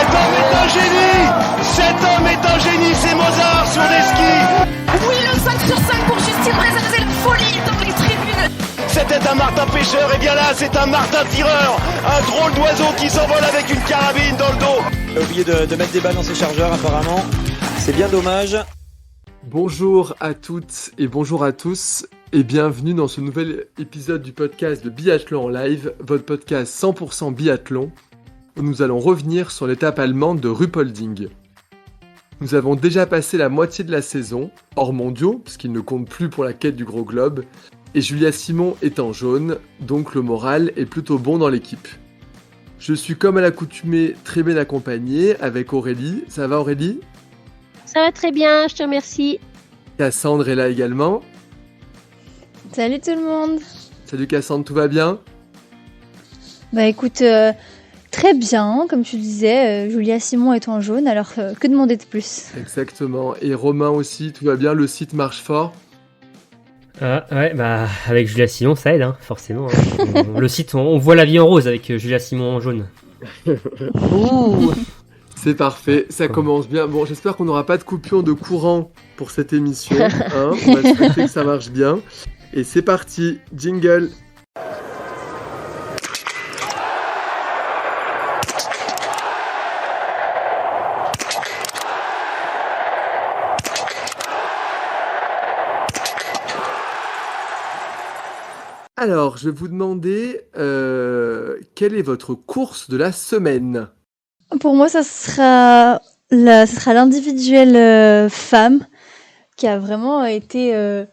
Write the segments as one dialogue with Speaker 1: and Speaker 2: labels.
Speaker 1: Cet homme est un génie. Cet homme est un génie, c'est Mozart sur des skis.
Speaker 2: Oui, le 5 sur 5 pour Justine Brezin, c'est la folie dans les tribunes.
Speaker 1: C'était un martin pêcheur, et bien là c'est un martin tireur. Un drôle d'oiseau qui s'envole avec une carabine dans le dos.
Speaker 3: Il a oublié de mettre des balles dans ses chargeurs apparemment. C'est bien dommage.
Speaker 4: Bonjour à toutes et bonjour à tous et bienvenue dans ce nouvel épisode du podcast de Biathlon en live, votre podcast 100% biathlon, où nous allons revenir sur l'étape allemande de Ruppolding. Nous avons déjà passé la moitié de la saison, hors mondiaux, puisqu'il ne compte plus pour la quête du gros globe, et Julia Simon est en jaune, donc le moral est plutôt bon dans l'équipe. Je suis comme à l'accoutumée très bien accompagné avec Aurélie. Ça va Aurélie ?
Speaker 5: Ça va très bien, je te remercie.
Speaker 4: Cassandre est là également.
Speaker 6: Salut tout le monde.
Speaker 4: Salut Cassandre, tout va bien ?
Speaker 6: Bah écoute, très bien, comme tu disais, Julia Simon est en jaune, alors que demander de plus ?
Speaker 4: Exactement, et Romain aussi, tout va bien, le site marche fort.
Speaker 7: Ouais, bah avec Julia Simon ça aide, hein, forcément. Hein. Le site, on voit la vie en rose avec Julia Simon en jaune.
Speaker 4: Ouh. C'est parfait, ça commence bien. Bon, j'espère qu'on n'aura pas de coupure de courant pour cette émission. Hein, on va souhaiter que ça marche bien. Et c'est parti, jingle. Alors, je vais vous demander quelle est votre course de la semaine ?
Speaker 6: Pour moi, ça sera l'individuel femme qui a vraiment été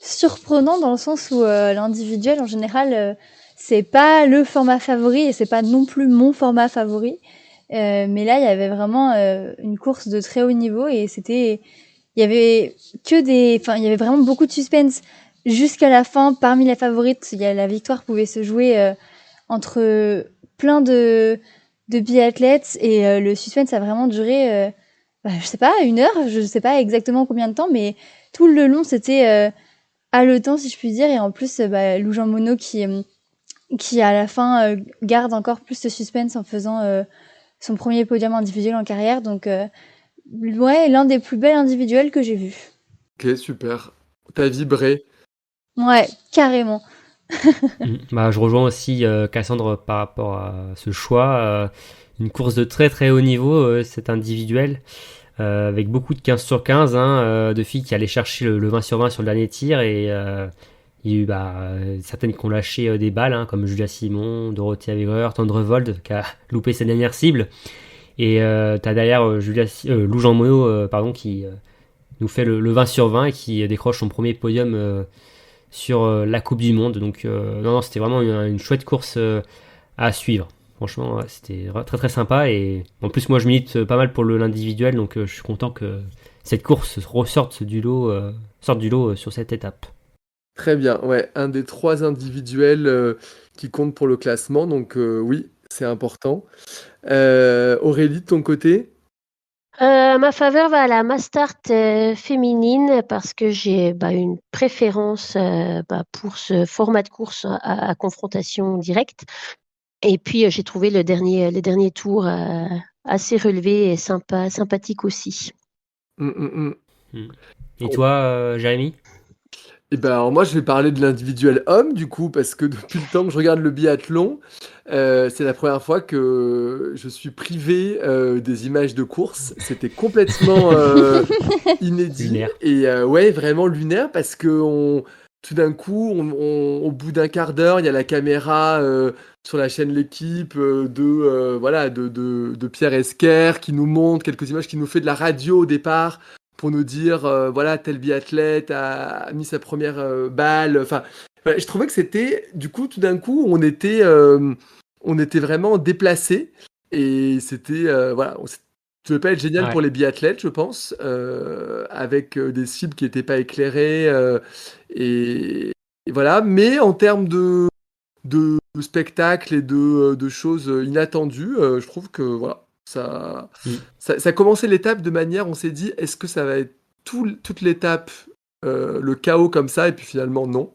Speaker 6: surprenant dans le sens où l'individuel, en général, c'est pas le format favori et c'est pas non plus mon format favori. Mais là, il y avait vraiment une course de très haut niveau et il y avait vraiment beaucoup de suspense jusqu'à la fin. Parmi les favorites, la victoire pouvait se jouer entre plein de biathlètes et le suspense a vraiment duré, je sais pas, 1 heure, je sais pas exactement combien de temps, mais tout le long c'était haletant si je puis dire, et en plus Lou Jean Monod qui à la fin garde encore plus de suspense en faisant son premier podium individuel en carrière, donc ouais, l'un des plus belles individuels que j'ai vu.
Speaker 4: Ok, super. T'as vibré.
Speaker 6: Ouais, carrément.
Speaker 7: Bah, je rejoins aussi Cassandre par rapport à ce choix. Une course de très très haut niveau, cet individuel, avec beaucoup de 15 sur 15, de filles qui allaient chercher le 20 sur 20 sur le dernier tir. Et il y a eu certaines qui ont lâché des balles, comme Julia Simon, Dorothea Wegerer, Tendrevold, qui a loupé sa dernière cible. Et t'as derrière Lou Jean Monod qui nous fait le 20 sur 20 et qui décroche son premier podium sur la Coupe du Monde. Donc non, c'était vraiment une chouette course à suivre. Franchement, ouais, c'était très très sympa. Et en plus, moi, je milite pas mal pour l'individuel, donc je suis content que cette course sorte du lot sur cette étape.
Speaker 4: Très bien, ouais, un des 3 individuels qui compte pour le classement, donc oui, c'est important. Aurélie, de ton côté ?
Speaker 5: Ma faveur va à la Mastart féminine parce que j'ai une préférence pour ce format de course à confrontation directe. Et puis j'ai trouvé les derniers tours assez relevés et sympathiques aussi.
Speaker 7: Et toi, Jérémy ?
Speaker 4: Eh ben, alors moi, je vais parler de l'individuel homme, du coup, parce que depuis le temps que je regarde le biathlon, c'est la première fois que je suis privé des images de course. C'était complètement inédit.
Speaker 7: Lunaire.
Speaker 4: Et ouais, vraiment lunaire, parce que tout d'un coup, au bout d'un quart d'heure, il y a la caméra sur la chaîne L'équipe de Pierre Esquer qui nous montre quelques images, qui nous fait de la radio au départ, pour nous dire, tel biathlète a mis sa première balle. Enfin, je trouvais que c'était, du coup, tout d'un coup, on était vraiment déplacés. Et c'était, ça devait pas être génial pour les biathlètes, je pense, avec des cibles qui n'étaient pas éclairées. Et voilà. Mais en termes de spectacle et de choses inattendues, je trouve que, voilà. Ça commençait l'étape de manière, on s'est dit, est-ce que ça va être toute l'étape le chaos comme ça, et puis finalement non.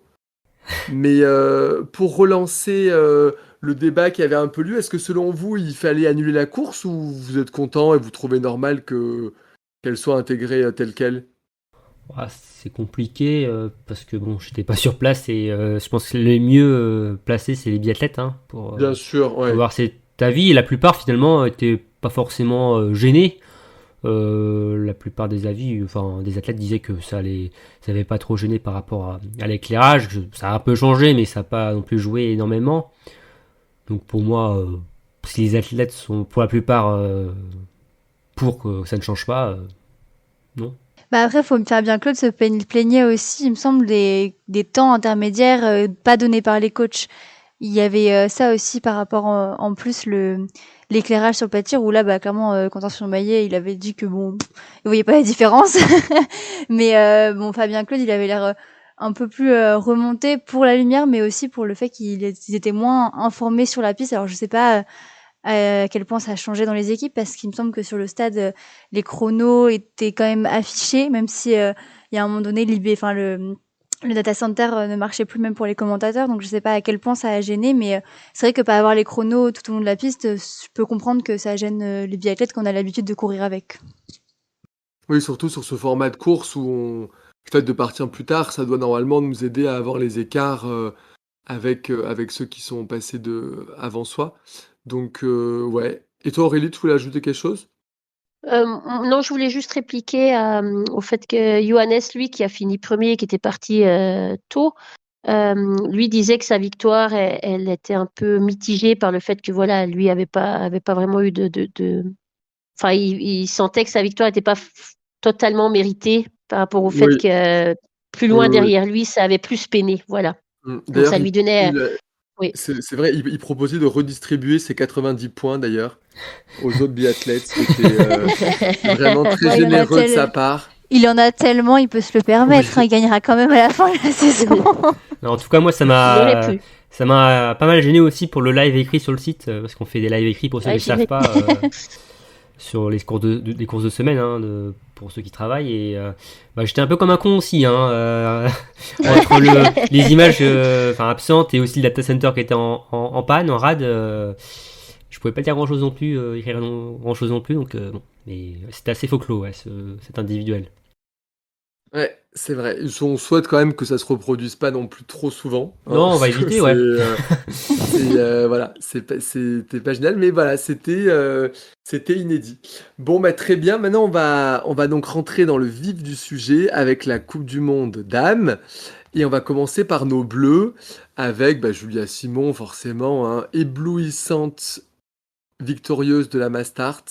Speaker 4: Mais pour relancer le débat qui avait un peu lieu. Est-ce que selon vous, il fallait annuler la course ou vous êtes content et vous trouvez normal qu'elle soit intégrée telle quelle?
Speaker 7: Ah, c'est compliqué parce que bon, j'étais pas sur place et je pense que les mieux placés, c'est les biathlètes hein,
Speaker 4: Bien sûr,
Speaker 7: pour
Speaker 4: ouais.
Speaker 7: avoir cet avis. Et la plupart, finalement, étaient pas forcément gênés. La plupart des avis, enfin des athlètes disaient que ça avait pas trop gêné par rapport à l'éclairage. Ça a un peu changé, mais ça n'a pas non plus joué énormément. Donc pour moi, si les athlètes sont pour la plupart pour que ça ne change pas, non.
Speaker 6: Bah après, faut me faire bien Claude se plaignait aussi, il me semble, des temps intermédiaires pas donnés par les coachs. Il y avait ça aussi par rapport en plus l'éclairage sur le pâtir où là, bah clairement, Quentin Surmaillet, il avait dit que bon, il voyait pas la différence. Mais bon, Fabien Claude, il avait l'air un peu plus remonté pour la lumière, mais aussi pour le fait qu'ils étaient moins informés sur la piste. Alors je sais pas à quel point ça a changé dans les équipes parce qu'il me semble que sur le stade, les chronos étaient quand même affichés, même si il y a un moment donné, enfin le data center ne marchait plus même pour les commentateurs, donc je sais pas à quel point ça a gêné, mais c'est vrai que pas avoir les chronos tout au long de la piste, je peux comprendre que ça gêne les biathlètes qu'on a l'habitude de courir avec.
Speaker 4: Oui, surtout sur ce format de course où le fait de partir plus tard, ça doit normalement nous aider à avoir les écarts avec ceux qui sont passés avant soi. Donc, ouais. Et toi, Aurélie, tu voulais ajouter quelque chose?
Speaker 5: Non, je voulais juste répliquer au fait que Johannes, lui, qui a fini premier, qui était parti tôt, lui disait que sa victoire, elle était un peu mitigée par le fait que voilà, lui avait pas vraiment eu Enfin, il sentait que sa victoire n'était pas totalement méritée par rapport au fait
Speaker 4: Oui,
Speaker 5: que plus
Speaker 4: oui,
Speaker 5: loin
Speaker 4: oui.
Speaker 5: derrière lui, ça avait plus peiné, voilà. Donc
Speaker 4: D'ailleurs,
Speaker 5: ça lui donnait, oui.
Speaker 4: c'est vrai, il proposait de redistribuer ses 90 points, d'ailleurs, aux autres biathlètes, ce qui était vraiment très
Speaker 6: Ouais,
Speaker 4: généreux de sa part.
Speaker 6: il en a tellement, il peut se le permettre,
Speaker 4: Oui.
Speaker 6: hein, il gagnera quand même à la fin de la saison.
Speaker 7: Alors, en tout cas, moi,
Speaker 5: Il aurait pu.
Speaker 7: ça m'a pas mal gêné aussi pour le live écrit sur le site, parce qu'on fait des lives écrits pour ceux
Speaker 5: Ouais,
Speaker 7: qui ne savent pas sur les courses des courses de semaine, hein, pour ceux qui travaillent. Et bah, j'étais un peu comme un con aussi, hein, entre les images absentes et aussi le data center qui était en panne, en rade. Je pouvais pas dire grand chose non plus, écrire grand chose non plus, donc bon. Mais c'était assez faux clos, ouais, cet individuel.
Speaker 4: Ouais, c'est vrai. On souhaite quand même que ça se reproduise pas non plus trop souvent, hein,
Speaker 7: Non, on va
Speaker 4: parce que
Speaker 7: éviter, ouais.
Speaker 4: voilà, c'était pas génial, mais voilà, c'était inédit. Bon, bah très bien. Maintenant, on va donc rentrer dans le vif du sujet avec la Coupe du Monde dames, et on va commencer par nos bleus avec Julia Simon, forcément, hein, éblouissante victorieuse de la Mastart.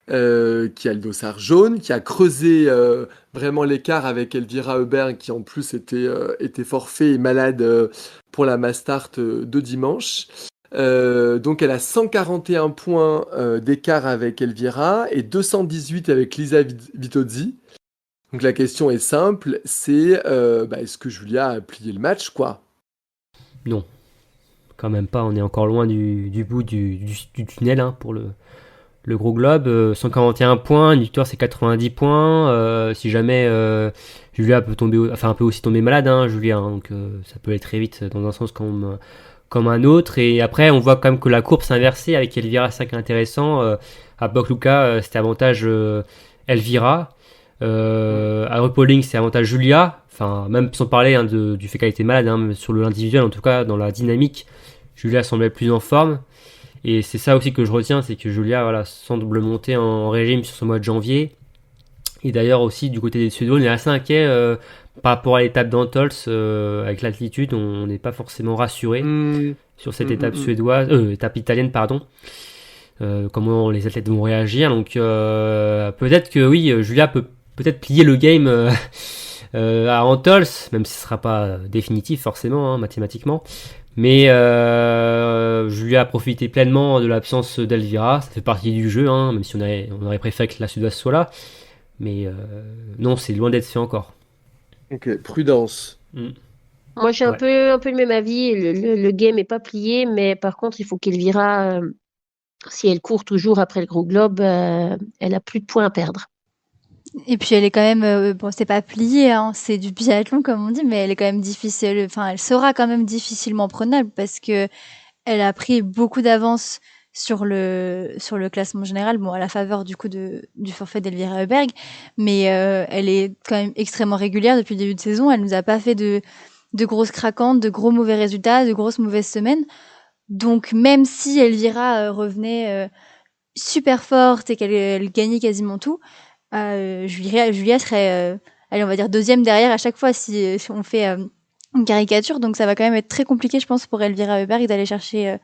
Speaker 4: Qui a le dossard jaune, qui a creusé vraiment l'écart avec Elvira Heuberg, qui en plus était forfait et malade pour la Mastart de dimanche. Donc elle a 141 points d'écart avec Elvira et 218 avec Lisa Vitozzi. Donc la question est simple, c'est est-ce que Julia a plié le match, quoi?
Speaker 7: Non, quand même pas. On est encore loin du bout du tunnel, hein, pour le gros globe. 141 points, une victoire c'est 90 points. Si jamais Julia peut un peu aussi tomber malade, hein, Julia, hein, donc ça peut aller très vite dans un sens comme un autre. Et après, on voit quand même que la courbe s'est inversée avec Elvira, ça qui est intéressant. À Bokluka, c'était avantage Elvira. À Rupoling, c'est avantage Julia. Enfin, même sans parler, hein, du fait qu'elle était malade, hein, sur l'individuel, en tout cas, dans la dynamique, Julia semblait plus en forme. Et c'est ça aussi que je retiens, c'est que Julia, voilà, semble monter en régime sur ce mois de janvier. Et d'ailleurs aussi, du côté des Suédois, on est assez inquiet par rapport à l'étape d'Antols. Avec l'altitude, on n'est pas forcément rassuré sur cette étape étape italienne, pardon. Comment les athlètes vont réagir. Donc peut-être que oui, Julia peut peut-être plier le game à Antols, même si ce ne sera pas définitif forcément, hein, mathématiquement. Mais Julia a profité pleinement de l'absence d'Elvira, ça fait partie du jeu, hein, même si on aurait préféré que la Suédoise soit là. Mais non, c'est loin d'être fait encore.
Speaker 4: Ok, prudence.
Speaker 5: Moi, j'ai un peu le même avis. Le game n'est pas plié, mais par contre, il faut qu'Elvira, si elle court toujours après le gros globe, elle a plus de points à perdre.
Speaker 6: Et puis elle est quand même, bon, c'est pas plié, hein, c'est du biathlon comme on dit, mais elle est quand même difficile. Enfin, elle sera quand même difficilement prenable parce que elle a pris beaucoup d'avance sur le classement général, bon, à la faveur du coup du forfait d'Elvira Heuberg, mais elle est quand même extrêmement régulière depuis le début de saison. Elle nous a pas fait de grosses craquantes, de gros mauvais résultats, de grosses mauvaises semaines. Donc même si Elvira revenait super forte et qu'elle gagnait quasiment tout, Julia serait, allez, on va dire deuxième derrière à chaque fois si on fait une caricature. Donc ça va quand même être très compliqué, je pense, pour Elvira Heuberg d'aller chercher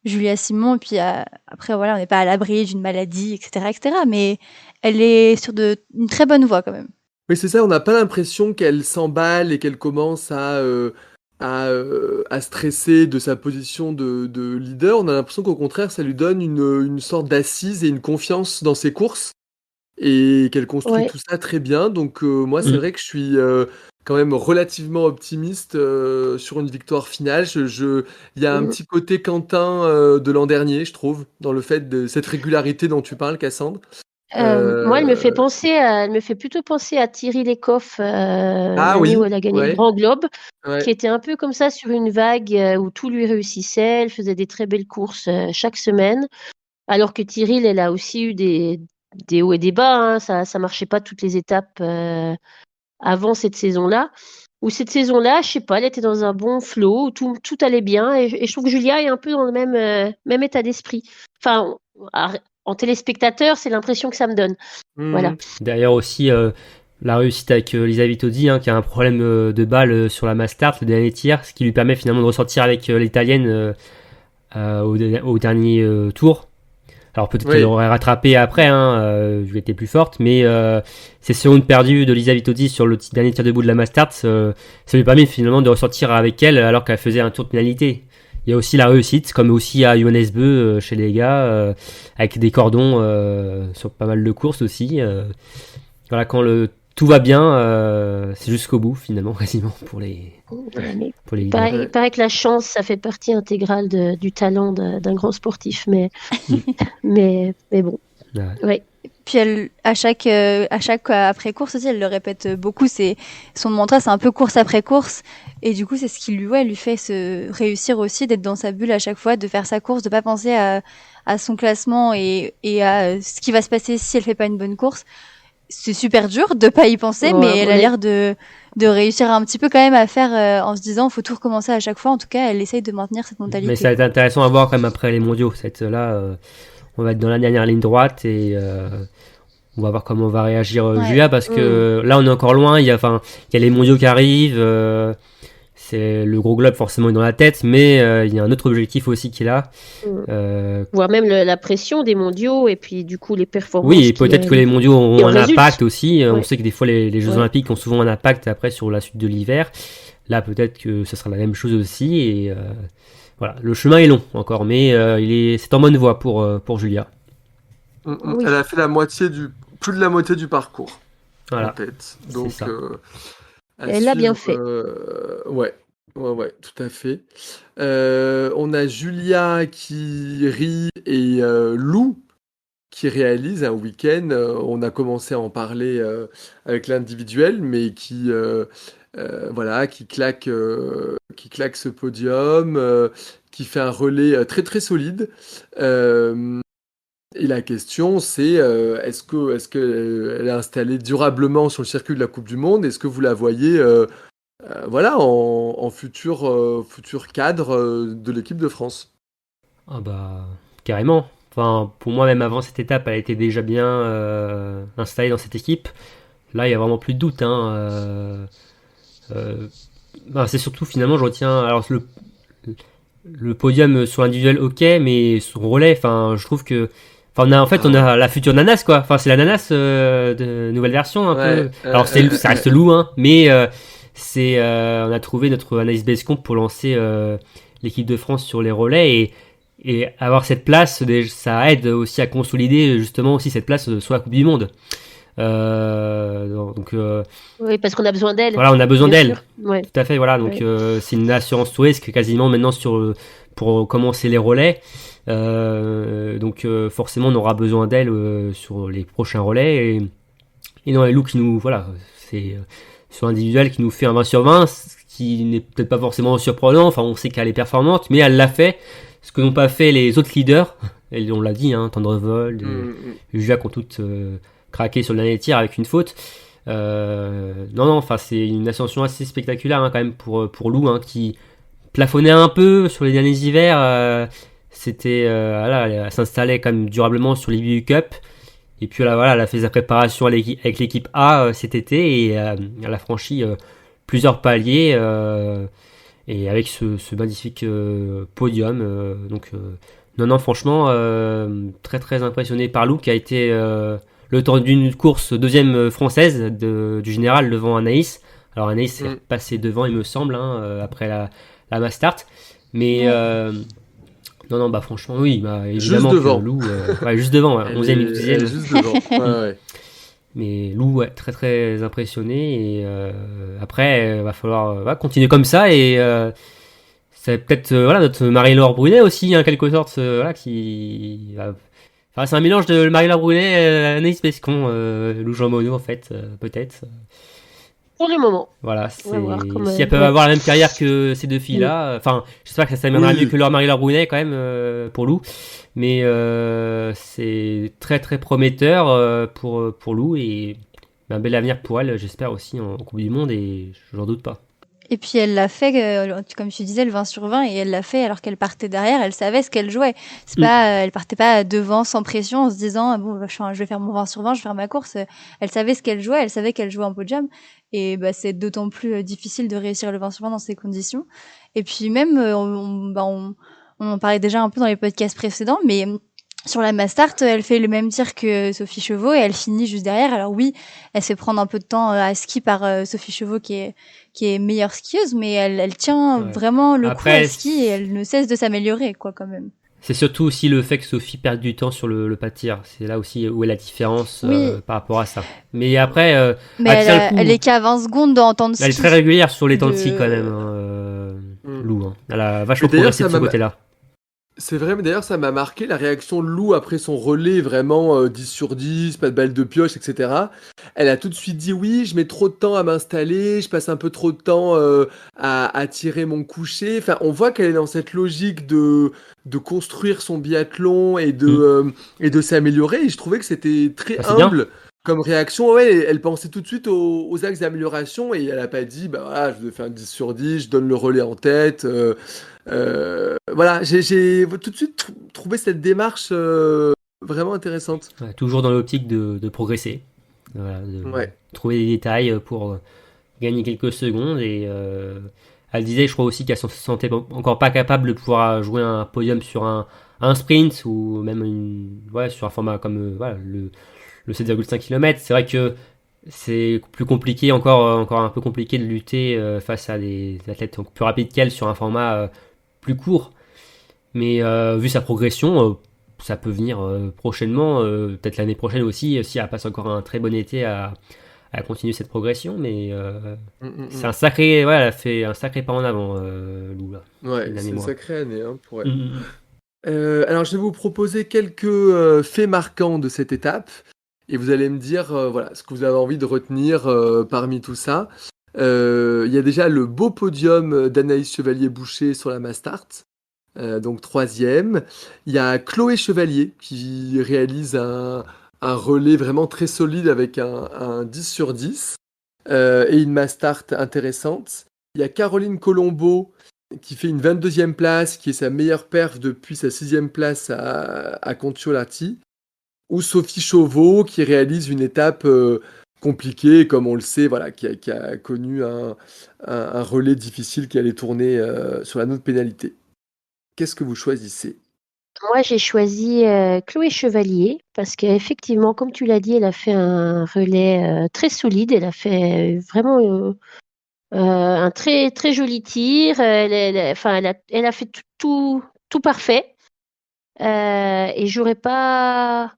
Speaker 6: Julia Simon. Et puis après, voilà, on n'est pas à l'abri d'une maladie, etc., etc. Mais elle est sur une très bonne voie quand même.
Speaker 4: Oui, c'est ça, on n'a pas l'impression qu'elle s'emballe et qu'elle commence à stresser de sa position de leader. On a l'impression qu'au contraire, ça lui donne une sorte d'assise et une confiance dans ses courses et qu'elle construit
Speaker 5: Ouais.
Speaker 4: tout ça très bien. Donc moi, c'est
Speaker 7: Mm.
Speaker 4: vrai que je suis quand même relativement optimiste sur une victoire finale. Il y a un
Speaker 5: Mm.
Speaker 4: petit côté Quentin de l'an dernier, je trouve, dans le fait de cette régularité dont tu parles, Cassandre.
Speaker 5: Moi, elle me fait
Speaker 4: Euh,
Speaker 5: elle me fait plutôt penser à Thierry Lecoff
Speaker 4: Ah
Speaker 5: l'année où
Speaker 4: oui,
Speaker 5: elle a gagné le
Speaker 4: ouais,
Speaker 5: Grand Globe,
Speaker 4: ouais.
Speaker 5: qui était un peu comme ça sur une vague où tout lui réussissait. Elle faisait des très belles courses chaque semaine, alors que Thierry, elle a aussi eu des hauts et des bas. Hein. Ça marchait pas toutes les étapes avant cette saison-là. Ou cette saison-là, je sais pas, elle était dans un bon flow où tout allait bien. Et je trouve que Julia est un peu dans le même état d'esprit. Enfin, en téléspectateur, c'est l'impression que ça me donne. Voilà.
Speaker 4: Mhm.
Speaker 7: D'ailleurs aussi la réussite avec Lisa Vitozzi, hein, qui a un problème de balle sur la Mastart, le dernier tir, ce qui lui permet finalement de ressortir avec l'italienne au dernier tour. Alors peut-être qu'elle
Speaker 4: Oui.
Speaker 7: aurait rattrapé après, elle était plus forte, mais ces secondes perdues de Lisa Vitozzi sur le dernier tir debout de la Mastart, ça lui permet finalement de ressortir avec elle alors qu'elle faisait un tour de pénalité. Il y a aussi la réussite, comme aussi à Johannes Beu chez les gars, avec des cordons sur pas mal de courses aussi. Voilà, tout va bien, c'est jusqu'au bout finalement, quasiment
Speaker 5: Voilà, mais
Speaker 7: pour les
Speaker 5: il
Speaker 7: leaders.
Speaker 5: paraît, il paraît que la chance, ça fait partie intégrale du talent d'un grand sportif. Mais bon,
Speaker 7: Ouais.
Speaker 5: ouais.
Speaker 6: Puis à chaque après-course aussi, elle le répète beaucoup. C'est son mantra, c'est un peu course après course. Et du coup, c'est ce qui lui fait se réussir aussi, d'être dans sa bulle à chaque fois, de faire sa course, de pas penser à son classement et à ce qui va se passer si elle fait pas une bonne course. C'est super dur de pas y penser,
Speaker 5: Ouais,
Speaker 6: mais elle a l'air de réussir un petit peu quand même à faire en se disant faut tout recommencer à chaque fois. En tout cas, elle essaye de maintenir cette mentalité.
Speaker 7: Mais ça va être intéressant à voir quand même après les mondiaux. Là, on va être dans la dernière ligne droite et on va voir comment va réagir Julia parce que là on est encore loin. Il y a les mondiaux qui arrivent. C'est le gros globe forcément est dans la tête, mais il y a un autre objectif aussi qui est là.
Speaker 5: Voire même la pression des mondiaux et puis du coup les performances.
Speaker 7: Oui, et peut-être que les mondiaux ont un
Speaker 5: résulte.
Speaker 7: impact aussi. On
Speaker 5: Ouais.
Speaker 7: sait que des fois les Jeux
Speaker 5: Ouais.
Speaker 7: Olympiques ont souvent un impact après sur la suite de l'hiver. Là, peut-être que ce sera la même chose aussi. Et voilà, le chemin est long encore, mais c'est en bonne voie pour Julia.
Speaker 5: Oui.
Speaker 4: Elle a fait plus de la moitié du parcours
Speaker 7: Voilà.
Speaker 4: en tête.
Speaker 7: C'est
Speaker 4: Donc,
Speaker 7: ça.
Speaker 4: à
Speaker 5: Elle l'a bien
Speaker 4: suivre,
Speaker 5: fait.
Speaker 4: ouais, tout à fait. On a Julia qui rit et Lou qui réalise un week-end. On a commencé à en parler avec l'individuel, mais qui claque ce podium, qui fait un relais très très solide. Et la question, c'est est-ce que elle est installée durablement sur le circuit de la Coupe du Monde? Est-ce que vous la voyez en futur cadre de l'équipe de France?
Speaker 7: Ah bah, carrément. Enfin, pour moi, même avant cette étape, elle était déjà bien installée dans cette équipe. Là, il y a vraiment plus de doute. C'est surtout, finalement, je retiens alors, le podium sur l'individuel, ok, mais son relais, je trouve que... on a la future Nanas, quoi. Enfin, c'est la Nanas de nouvelle version, un peu. Alors, ça reste Lou, mais on a trouvé notre analyse Basecamp pour lancer l'équipe de France sur les relais et avoir cette place, ça aide aussi à consolider justement aussi cette place sur la Coupe du Monde.
Speaker 5: Oui, parce qu'on a besoin d'elle.
Speaker 7: Voilà, on a besoin
Speaker 5: bien
Speaker 7: d'elle.
Speaker 5: sûr. Ouais.
Speaker 7: Tout à fait, voilà. Donc c'est une assurance tout risque quasiment maintenant pour commencer les relais. Forcément on aura besoin d'elle sur les prochains relais et dans les looks qui nous c'est sur l'individuel qui nous fait un 20 sur 20, ce qui n'est peut-être pas forcément surprenant. Enfin, on sait qu'elle est performante, mais elle l'a fait ce que n'ont pas fait les autres leaders. Et on l'a dit, hein, Tendrevold, Jacques ont toutes craqué sur le dernier tir avec une faute. Non, enfin, c'est une ascension assez spectaculaire hein, quand même pour Lou, hein, qui plafonnait un peu sur les derniers hivers. Voilà, elle s'installait quand même durablement sur les BU Cup. Et puis là, voilà, elle a fait sa préparation avec l'équipe A cet été et elle a franchi plusieurs paliers et avec ce magnifique podium. Non, franchement, très très impressionné par Lou qui a été le temps d'une course deuxième française du général devant Anaïs. Alors Anaïs est passé devant, il me semble, hein, après la mass start. Mais non, bah franchement, oui, bah, évidemment
Speaker 4: Juste devant.
Speaker 7: que Lou, juste devant, 11e et 12e.
Speaker 4: Elle est juste devant. Ouais.
Speaker 7: Mais Lou, ouais, très très impressionné. Et après, va falloir continuer comme ça. Et c'est peut-être notre Marie-Laure Brunet aussi, en quelque sorte, qui va. Enfin, c'est un mélange de Marie-Laure Brunet, Anaïs Pescon, Lou Jean Monod, en fait, peut-être.
Speaker 5: Pour le moment.
Speaker 7: Voilà,
Speaker 5: On va voir comment
Speaker 7: si elles peuvent avoir la même carrière que ces deux filles-là, enfin, j'espère que ça mènera mieux que leur Marie-Laure Brunet quand même pour Lou, mais c'est très très prometteur pour Lou et un bel avenir pour elle, j'espère aussi en Coupe du Monde et j'en doute pas.
Speaker 6: Et puis elle l'a fait, comme tu disais, le 20 sur 20, et elle l'a fait alors qu'elle partait derrière, elle savait ce qu'elle jouait. C'est pas, elle partait pas devant sans pression en se disant bon, je vais faire mon 20 sur 20, je vais faire ma course. Elle savait ce qu'elle jouait, elle savait qu'elle jouait en podium. Et bah, c'est d'autant plus difficile de réussir le 20 sur 20 dans ces conditions. Et puis même, on en parlait déjà un peu dans les podcasts précédents, mais sur la Mastart, elle fait le même tir que Sophie Chevaux et elle finit juste derrière. Alors oui, elle se fait prendre un peu de temps à ski par Sophie Chevaux qui est meilleure skieuse, mais elle tient vraiment le coup à ski et elle ne cesse de s'améliorer, quoi, quand même.
Speaker 7: C'est surtout aussi le fait que Sophie perde du temps sur le pas de tir. C'est là aussi où est la différence par rapport à ça. Mais après,
Speaker 6: elle est qu'à 20 secondes en temps de ski.
Speaker 7: Elle est très régulière sur les temps de ski quand même, Lou. Hein. Elle a vachement progressé de ce côté-là.
Speaker 4: C'est vrai, mais d'ailleurs, ça m'a marqué la réaction de Lou après son relais, vraiment 10 sur 10, pas de balle de pioche, etc. Elle a tout de suite dit oui, je mets trop de temps à m'installer, je passe un peu trop de temps à tirer mon coucher. Enfin, on voit qu'elle est dans cette logique de construire son biathlon et de s'améliorer. Et je trouvais que c'était très humble comme réaction. Ouais, elle pensait tout de suite aux axes d'amélioration et elle n'a pas dit, bah voilà, je fais un 10 sur 10, je donne le relais en tête. Voilà, j'ai tout de suite trouvé cette démarche vraiment intéressante.
Speaker 7: Ouais, toujours dans l'optique de progresser, voilà, de trouver des détails pour gagner quelques secondes. Et elle disait, je crois aussi qu'elle se sentait encore pas capable de pouvoir jouer un podium sur un sprint ou même sur un format comme le 7,5 km. C'est vrai que c'est plus compliqué, encore un peu compliqué de lutter face à des athlètes plus rapides qu'elle sur un format plus court, mais vu sa progression, ça peut venir prochainement, peut-être l'année prochaine aussi, si elle passe encore un très bon été à continuer cette progression, mais c'est un sacré, elle a fait un sacré pas en avant, Lou, là.
Speaker 4: Ouais, c'est une sacrée année pour elle. Alors je vais vous proposer quelques faits marquants de cette étape, et vous allez me dire ce que vous avez envie de retenir parmi tout ça. Il y a déjà le beau podium d'Anaïs Chevalier-Boucher sur la Mastart, donc 3e. Il y a Chloé Chevalier qui réalise un relais vraiment très solide avec un 10 sur 10 et une Mastart intéressante. Il y a Caroline Colombo qui fait une 22e place, qui est sa meilleure perf depuis sa 6e place à Contiolati. Ou Sophie Chauveau qui réalise une étape compliquée, comme on le sait, qui a connu un relais difficile qui allait tourner sur la note pénalité. Qu'est-ce que vous choisissez ?
Speaker 5: Moi, j'ai choisi Chloé Chevalier parce qu'effectivement, comme tu l'as dit, elle a fait un relais très solide. Elle a fait vraiment un très très joli tir. Elle a fait tout parfait. Et j'aurais pas.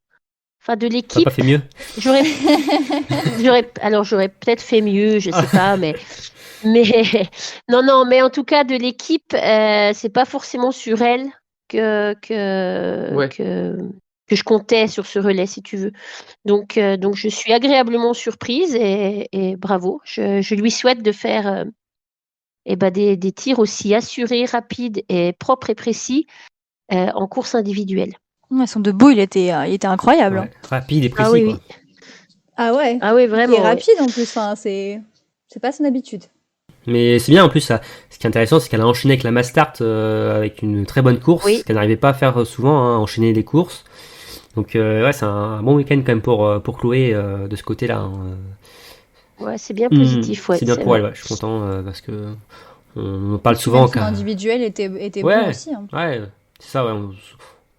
Speaker 5: Enfin, de l'équipe.
Speaker 7: T'as pas fait mieux.
Speaker 5: J'aurais peut-être fait mieux, je sais pas, mais non, mais en tout cas de l'équipe, c'est pas forcément sur elle que je comptais sur ce relais, si tu veux. Donc je suis agréablement surprise et bravo. Je lui souhaite de faire des tirs aussi assurés, rapides et propres et précis en course individuelle.
Speaker 6: Ouais, son debout, il était incroyable.
Speaker 7: Ouais, rapide et précis,
Speaker 5: Ah oui,
Speaker 7: quoi.
Speaker 5: oui.
Speaker 6: Ah ouais.
Speaker 5: Ah oui,
Speaker 6: Il
Speaker 5: vraiment.
Speaker 6: est
Speaker 5: ouais.
Speaker 6: rapide en plus. Enfin, c'est pas son habitude.
Speaker 7: Mais c'est bien en plus, ça. Ce qui est intéressant, c'est qu'elle a enchaîné avec la Mastart avec une très bonne course,
Speaker 5: Oui.
Speaker 7: ce qu'elle n'arrivait pas à faire souvent, hein, enchaîner des courses. Donc ouais, c'est un bon week-end quand même pour Chloé de ce côté-là. Hein.
Speaker 5: Ouais, c'est bien positif. Ouais,
Speaker 7: c'est bien pour
Speaker 5: vrai.
Speaker 7: elle, ouais. Je suis content parce que on parle
Speaker 6: Puis
Speaker 7: souvent
Speaker 6: même son
Speaker 7: qu'à...
Speaker 6: individuel était
Speaker 7: Ouais,
Speaker 6: bon aussi. Hein.
Speaker 7: ouais, c'est ça, ouais. On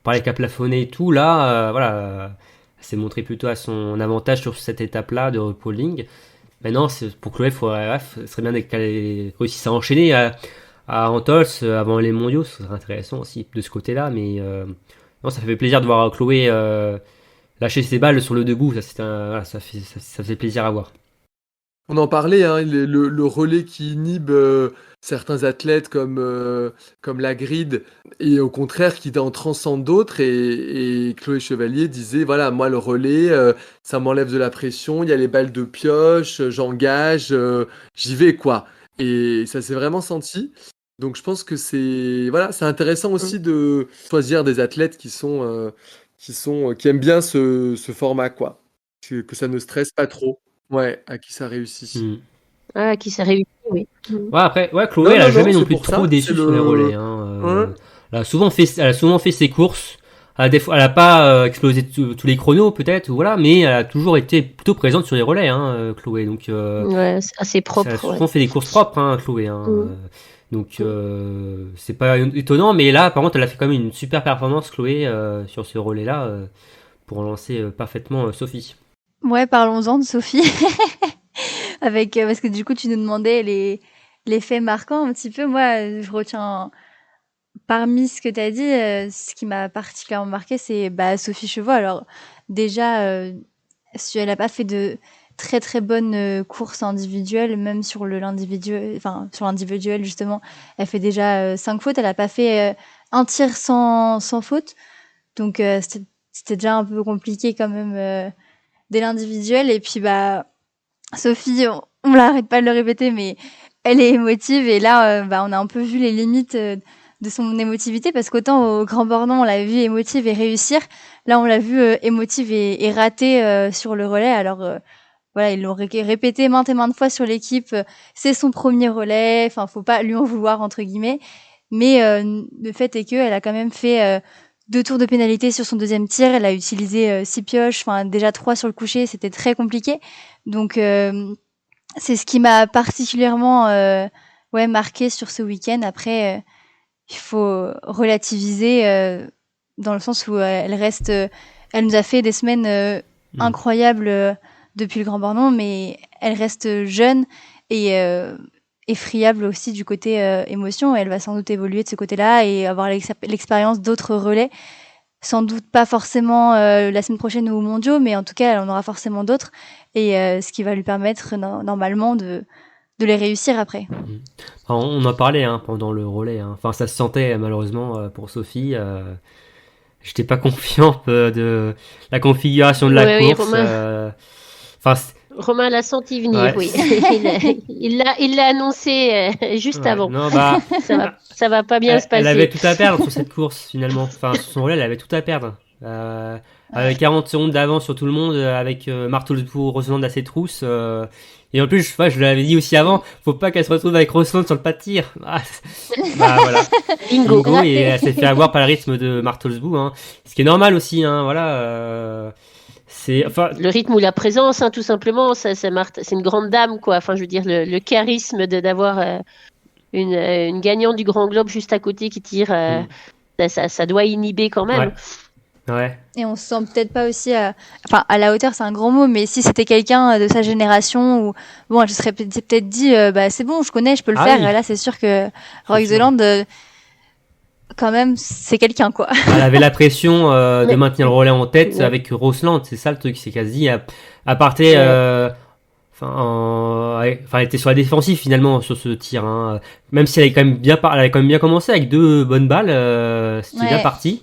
Speaker 7: parlait qu'à plafonner et tout. Là, voilà, elle s'est montrée plutôt à son avantage sur cette étape-là de repolling. Maintenant, pour Chloé, ce serait bien qu'elle réussisse à enchaîner à Antols avant les mondiaux. Ce serait intéressant aussi de ce côté-là. Mais non, ça fait plaisir de voir Chloé lâcher ses balles sur le debout. Voilà, ça fait plaisir à voir.
Speaker 4: On en parlait, hein, le relais qui inhibe certains athlètes comme la grid et au contraire qui en transcende d'autres. Et Chloé Chevalier disait, voilà, moi le relais, ça m'enlève de la pression, il y a les balles de pioche, j'engage, j'y vais quoi. Et ça s'est vraiment senti. Donc je pense que c'est intéressant aussi de choisir des athlètes qui aiment bien ce format quoi, que ça ne stresse pas trop. Ouais, à qui ça réussit.
Speaker 5: Ah, qui s'est réussi, oui.
Speaker 7: Ouais, après, ouais, Chloé, elle a jamais non plus
Speaker 4: c'est pour
Speaker 7: trop
Speaker 4: ça,
Speaker 7: déçu
Speaker 4: c'est
Speaker 7: sur les
Speaker 4: le-
Speaker 7: relais. Hein.
Speaker 4: Ouais.
Speaker 7: Elle a souvent fait ses courses. Elle a pas explosé tous les chronos peut-être, ou voilà, mais elle a toujours été plutôt présente sur les relais, hein, Chloé. Donc
Speaker 5: Ouais, c'est assez
Speaker 7: elle a
Speaker 5: propre.
Speaker 7: souvent
Speaker 5: Ouais.
Speaker 7: fait des courses propres, hein, Chloé. Hein.
Speaker 5: Mm.
Speaker 7: Donc c'est pas étonnant, mais là, par contre, elle a fait quand même une super performance, Chloé, sur ce relais-là, pour relancer parfaitement Sophie.
Speaker 6: Ouais, parlons-en de Sophie. Parce que du coup, tu nous demandais les faits marquants un petit peu. Moi, je retiens parmi ce que tu as dit, ce qui m'a particulièrement marqué, c'est Sophie Chevaux. Alors déjà, si elle n'a pas fait de très très bonnes courses individuelles, même sur l'individuel justement, elle fait déjà 5 fautes. Elle n'a pas fait un tir sans faute. Donc c'était déjà un peu compliqué quand même dès l'individuel. Et puis Sophie, on l'arrête pas de le répéter, mais elle est émotive. Et là, on a un peu vu les limites de son émotivité, parce qu'autant au Grand Bornand, on l'a vu émotive et réussir. Là, on l'a vu émotive et rater sur le relais. Alors voilà, ils l'ont répété maintes et maintes fois sur l'équipe. C'est son premier relais. Enfin, faut pas lui en vouloir entre guillemets. Mais le fait est qu'elle a quand même fait 2 tours de pénalité sur son deuxième tir. Elle a utilisé 6 pioches. Enfin, déjà 3 sur le coucher. C'était très compliqué. Donc c'est ce qui m'a particulièrement marqué sur ce week-end. Après, il faut relativiser dans le sens où elle nous a fait des semaines incroyables depuis le Grand Bornand, mais elle reste jeune et friable aussi du côté émotion. Elle va sans doute évoluer de ce côté-là et avoir l'expérience d'autres relais. Sans doute pas forcément la semaine prochaine ou aux mondiaux, mais en tout cas, elle en aura forcément d'autres. Et ce qui va lui permettre normalement de les réussir après.
Speaker 7: Enfin, on en parlait pendant le relais. Hein. Enfin, ça se sentait malheureusement pour Sophie. J'étais pas confiant de la configuration de la
Speaker 5: Ouais,
Speaker 7: course.
Speaker 5: Oui, Romain l'a senti venir,
Speaker 7: Ouais.
Speaker 5: oui. Il l'a annoncé juste avant.
Speaker 7: Non,
Speaker 5: Ça va pas bien se passer.
Speaker 7: Elle avait tout à perdre sur cette course finalement. Enfin, sur son relais, elle avait tout à perdre. Avec 40 secondes d'avance sur tout le monde, avec Martelsbourg, Rosland à ses trousses. Et en plus, je l'avais dit aussi avant, faut pas qu'elle se retrouve avec Rosland sur le pas de tir. Voilà.
Speaker 5: Bingo.
Speaker 7: Et elle s'est fait avoir par le rythme de Martelsbourg. Hein. Ce qui est normal aussi, hein, voilà.
Speaker 5: Le rythme ou la présence, tout simplement, c'est une grande dame, quoi. Enfin, je veux dire, le charisme d'avoir une gagnante du Grand Globe juste à côté qui tire, ça doit inhiber quand même.
Speaker 7: Ouais.
Speaker 6: Et on se sent peut-être pas aussi à la hauteur, c'est un grand mot, mais si c'était quelqu'un de sa génération, ou bon, je serais peut-être dit, c'est bon, je connais, je peux le faire.
Speaker 7: Oui.
Speaker 6: Et là, c'est sûr que Roxeland, quand même, c'est quelqu'un, quoi.
Speaker 7: Elle avait la pression de maintenir le relais en tête avec Rosland, c'est ça le truc, c'est qu'elle se dit, à partir, elle était sur la défensive finalement sur ce tir, hein. Même si elle avait quand même bien commencé avec 2 bonnes balles, c'était bien parti.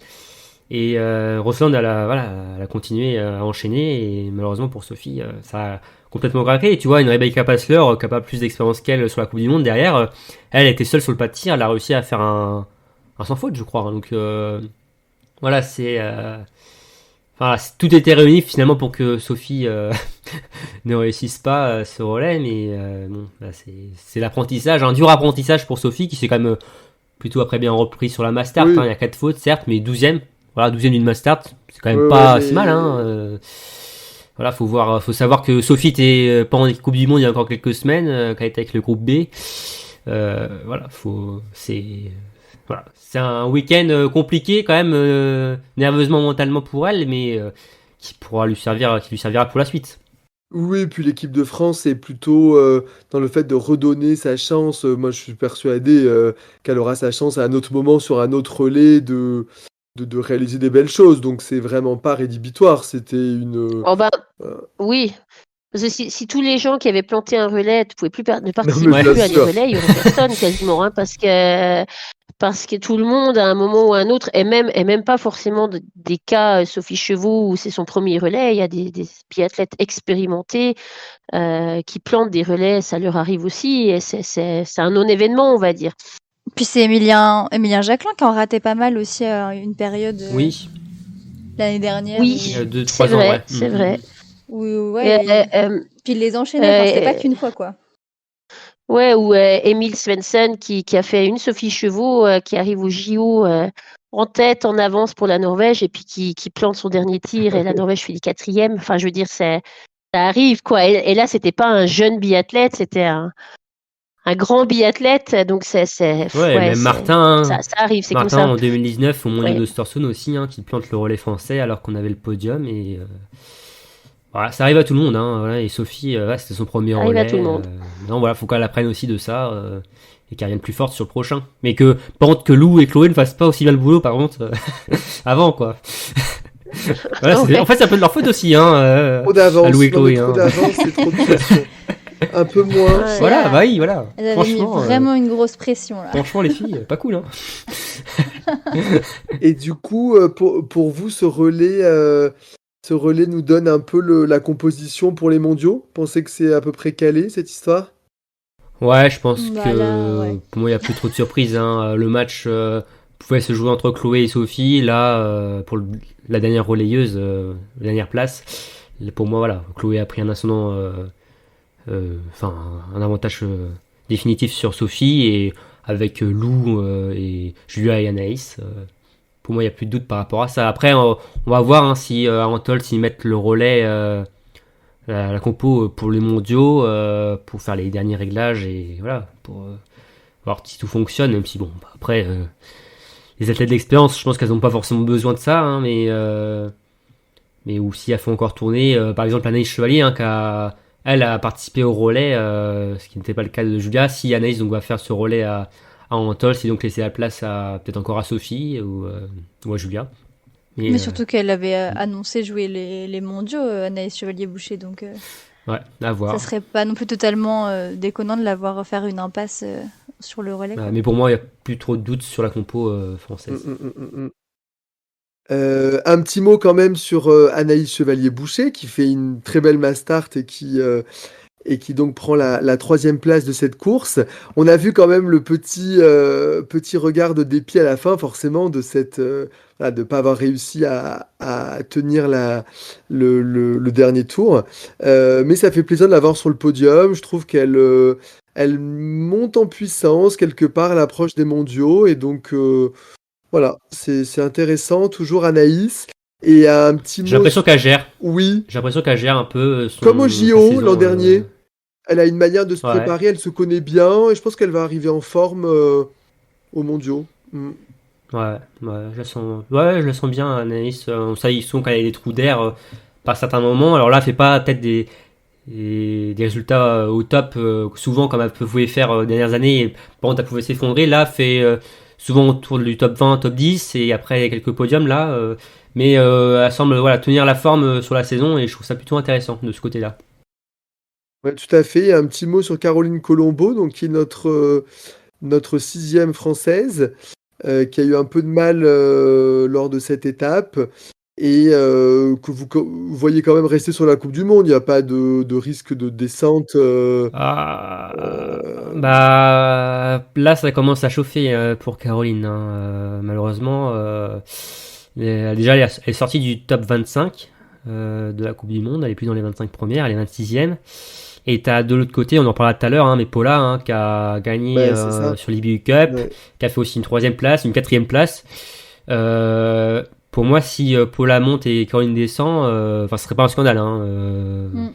Speaker 7: Et Rosland, elle a continué à enchaîner, et malheureusement pour Sophie, ça a complètement craqué. Et tu vois, une Rebecca Passler, qui a pas plus d'expérience qu'elle sur la Coupe du Monde derrière, elle était seule sur le pas de tir, elle a réussi à faire un sans faute, je crois. Donc voilà, tout était réuni finalement pour que Sophie ne réussisse pas ce relais, mais bon, là, c'est l'apprentissage, un dur apprentissage pour Sophie qui s'est quand même plutôt après bien repris sur la Mastart.
Speaker 4: Oui.
Speaker 7: Il y a 4 fautes, certes, mais 12e. Voilà, 12e d'une Mastart, c'est quand même
Speaker 4: Ouais,
Speaker 7: pas
Speaker 4: ouais,
Speaker 7: si mal. Hein. Voilà, faut savoir que Sophie était pas en Coupe du Monde il y a encore quelques semaines, qu'elle était avec le groupe B. Voilà, c'est un week-end compliqué quand même, nerveusement, mentalement pour elle, mais qui lui servira pour la suite.
Speaker 4: Oui, puis l'équipe de France est plutôt dans le fait de redonner sa chance. Moi, je suis persuadé qu'elle aura sa chance à un autre moment sur un autre relais de réaliser des belles choses. Donc, c'est vraiment pas rédhibitoire. C'était une.
Speaker 5: Oh bah,
Speaker 4: Euh,
Speaker 5: oui. Parce que si tous les gens qui avaient planté un relais ne pouvaient plus ne
Speaker 4: Non,
Speaker 5: participer
Speaker 4: mais
Speaker 7: bien
Speaker 5: plus à des
Speaker 7: sûr.
Speaker 5: relais, il n'y aurait personne quasiment, hein, parce que tout le monde, à un moment ou à un autre, et même pas forcément des cas Sophie Chevaux où c'est son premier relais, il y a des biathlètes expérimentés qui plantent des relais, ça leur arrive aussi, et c'est un non-événement, on va dire.
Speaker 6: Puis c'est Emilien Jacquelin qui en ratait pas mal aussi à une période
Speaker 7: Oui,
Speaker 6: l'année dernière.
Speaker 5: Oui,
Speaker 7: il y a 2-3
Speaker 5: c'est
Speaker 7: ans,
Speaker 5: vrai,
Speaker 7: ouais.
Speaker 5: c'est vrai.
Speaker 6: Ouais, puis il les enchaînait, enfin, c'était pas qu'une fois, quoi.
Speaker 5: Ouais, ou Emile Svensson qui a fait une Sophie Chevaux qui arrive au JO en tête, en avance pour la Norvège, et puis qui plante son dernier tir et la Norvège finit 4e. Enfin, je veux dire, ça arrive, quoi. Et là, c'était pas un jeune biathlète, c'était un grand biathlète. Donc,
Speaker 7: Ouais, même Martin,
Speaker 5: ça arrive, c'est comme
Speaker 7: Martin
Speaker 5: ça.
Speaker 7: en 2019 au Mondial
Speaker 5: Ouais.
Speaker 7: d'Östersund aussi, hein, qui plante le relais français alors qu'on avait le podium. Et voilà, ça arrive à tout le monde. Hein, voilà, et Sophie, c'était son premier
Speaker 5: Ça arrive à
Speaker 7: relais.
Speaker 5: tout le monde.
Speaker 7: Non, voilà, faut qu'elle apprenne aussi de ça et qu'elle revienne plus forte sur le prochain. Mais par contre, que Lou et Chloé ne fassent pas aussi bien le boulot, par contre, avant, quoi. Voilà,
Speaker 5: Ouais.
Speaker 7: en fait, c'est un peu de leur faute aussi, hein,
Speaker 4: trop d'avance.
Speaker 7: à Lou et
Speaker 4: Non, mais
Speaker 7: Chloé.
Speaker 4: trop
Speaker 7: Hein.
Speaker 4: d'avance, c'est trop de pression. Un peu moins.
Speaker 5: Ouais.
Speaker 7: Voilà, bah oui, voilà.
Speaker 6: Elles avaient mis
Speaker 7: Franchement,
Speaker 6: vraiment une grosse pression, là.
Speaker 7: franchement, les filles, pas cool, hein.
Speaker 4: Et du coup, pour vous, ce relais nous donne un peu la composition pour les mondiaux. Pensez que c'est à peu près calé, cette histoire?
Speaker 7: Ouais, je pense
Speaker 6: Bah
Speaker 7: que
Speaker 6: là, ouais.
Speaker 7: pour moi, il n'y a plus trop de surprises. Hein. Le match pouvait se jouer entre Chloé et Sophie. Là, pour la dernière relayeuse, la dernière place, pour moi, voilà, Chloé a pris un ascendant, enfin, un avantage définitif sur Sophie et avec Lou et Julia et Anaïs. Pour moi, il n'y a plus de doute par rapport à ça. Après, on va voir hein, si à Antol, s'ils mettent le relais. La compo pour les mondiaux, pour faire les derniers réglages et voilà, pour voir si tout fonctionne, même si bon, bah, après, les athlètes d'expérience, je pense qu'elles n'ont pas forcément besoin de ça, hein, mais ou si elles font encore tourner, par exemple Anaïs Chevalier, hein, elle a participé au relais, ce qui n'était pas le cas de Julia, si Anaïs donc va faire ce relais à Antol, c'est donc laisser la place à peut-être encore à Sophie ou à Julia. Et,
Speaker 6: Mais surtout qu'elle avait annoncé jouer les mondiaux, Anaïs Chevalier-Boucher, donc
Speaker 7: ouais, à voir.
Speaker 6: ça serait pas non plus totalement déconnant de la voir faire une impasse sur le relais. Quoi.
Speaker 7: Mais pour moi, il n'y a plus trop de doutes sur la compo française.
Speaker 4: Un petit mot quand même sur Anaïs Chevalier-Boucher qui fait une très belle Mastart et qui donc prend la 3e place de cette course. On a vu quand même le petit regard de dépit à la fin, forcément, de voilà, de pas avoir réussi à tenir le dernier tour. Mais ça fait plaisir de la voir sur le podium. Je trouve elle monte en puissance quelque part à l'approche des mondiaux. Et donc, voilà, c'est intéressant. Toujours Anaïs. Et un petit
Speaker 7: J'ai
Speaker 4: mot.
Speaker 7: l'impression qu'elle gère.
Speaker 4: Oui.
Speaker 7: J'ai l'impression qu'elle gère un peu
Speaker 4: Comme au
Speaker 7: sa
Speaker 4: JO
Speaker 7: saison,
Speaker 4: l'an dernier. Elle a une manière de se
Speaker 7: Ouais.
Speaker 4: préparer, elle se connaît bien, et je pense qu'elle va arriver en forme aux mondiaux.
Speaker 7: Ouais, je la sens bien, Anaïs. Ça, ils sont quand elle a des trous d'air par certains moments. Alors là, elle fait pas peut-être des résultats au top, souvent comme elle pouvait faire les dernières années. Et, par contre, elle pouvait s'effondrer. Là, elle fait souvent autour du top 20, top 10, et après il y a quelques podiums là. Mais elle semble voilà, tenir la forme sur la saison, et je trouve ça plutôt intéressant de ce côté-là.
Speaker 4: Ouais, tout à fait. Et un petit mot sur Caroline Colombo, donc, qui est notre 6e française, qui a eu un peu de mal lors de cette étape, et que vous voyez quand même rester sur la Coupe du Monde. Il n'y a pas de risque de descente.
Speaker 7: Bah là, ça commence à chauffer pour Caroline. Hein. Malheureusement, Déjà, elle est sortie du top 25 de la Coupe du Monde. Elle est plus dans les 25 premières, elle est 26e. Et t'as de l'autre côté, on en parlera tout à l'heure, hein, mais Paula, hein, qui a gagné
Speaker 4: Ouais, c'est ça.
Speaker 7: sur l'IBU Cup,
Speaker 4: Ouais.
Speaker 7: qui a fait aussi une 3e place, une 4e place. Pour moi, si Paula monte et Caroline descend, ce serait pas un scandale. Hein,
Speaker 6: Mm.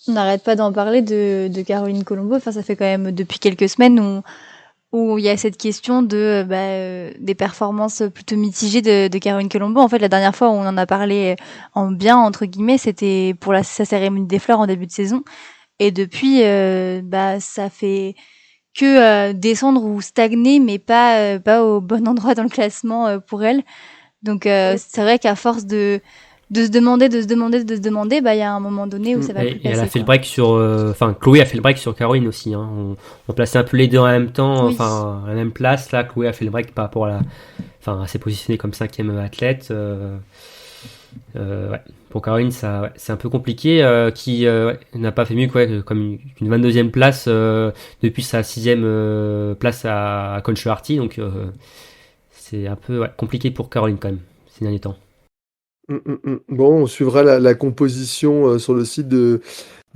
Speaker 6: On n'arrête pas d'en parler de Caroline Colombo. Enfin, ça fait quand même depuis quelques semaines où il y a cette question des performances plutôt mitigées de Caroline Colombo. En fait, la dernière fois où on en a parlé en bien, entre guillemets, c'était pour sa cérémonie des fleurs en début de saison. Et depuis, ça fait que descendre ou stagner, mais pas au bon endroit dans le classement pour elle. Donc, c'est vrai qu'à force de se demander, il y a un moment donné où ça va plus
Speaker 7: et elle a
Speaker 6: passer,
Speaker 7: fait le
Speaker 6: quoi.
Speaker 7: break sur. Chloé a fait le break sur Caroline aussi. Hein. On plaçait un peu les deux en même temps,
Speaker 6: Oui.
Speaker 7: à la même place. Là, Chloé a fait le break par rapport à elle s'est positionnée comme 5e athlète. Ouais. Pour Caroline, c'est un peu compliqué. Qui n'a pas fait mieux comme une 22e place depuis sa 6e place à Conchoarty. Donc, c'est un peu compliqué pour Caroline quand même ces derniers temps.
Speaker 4: Bon, on suivra la composition sur le site de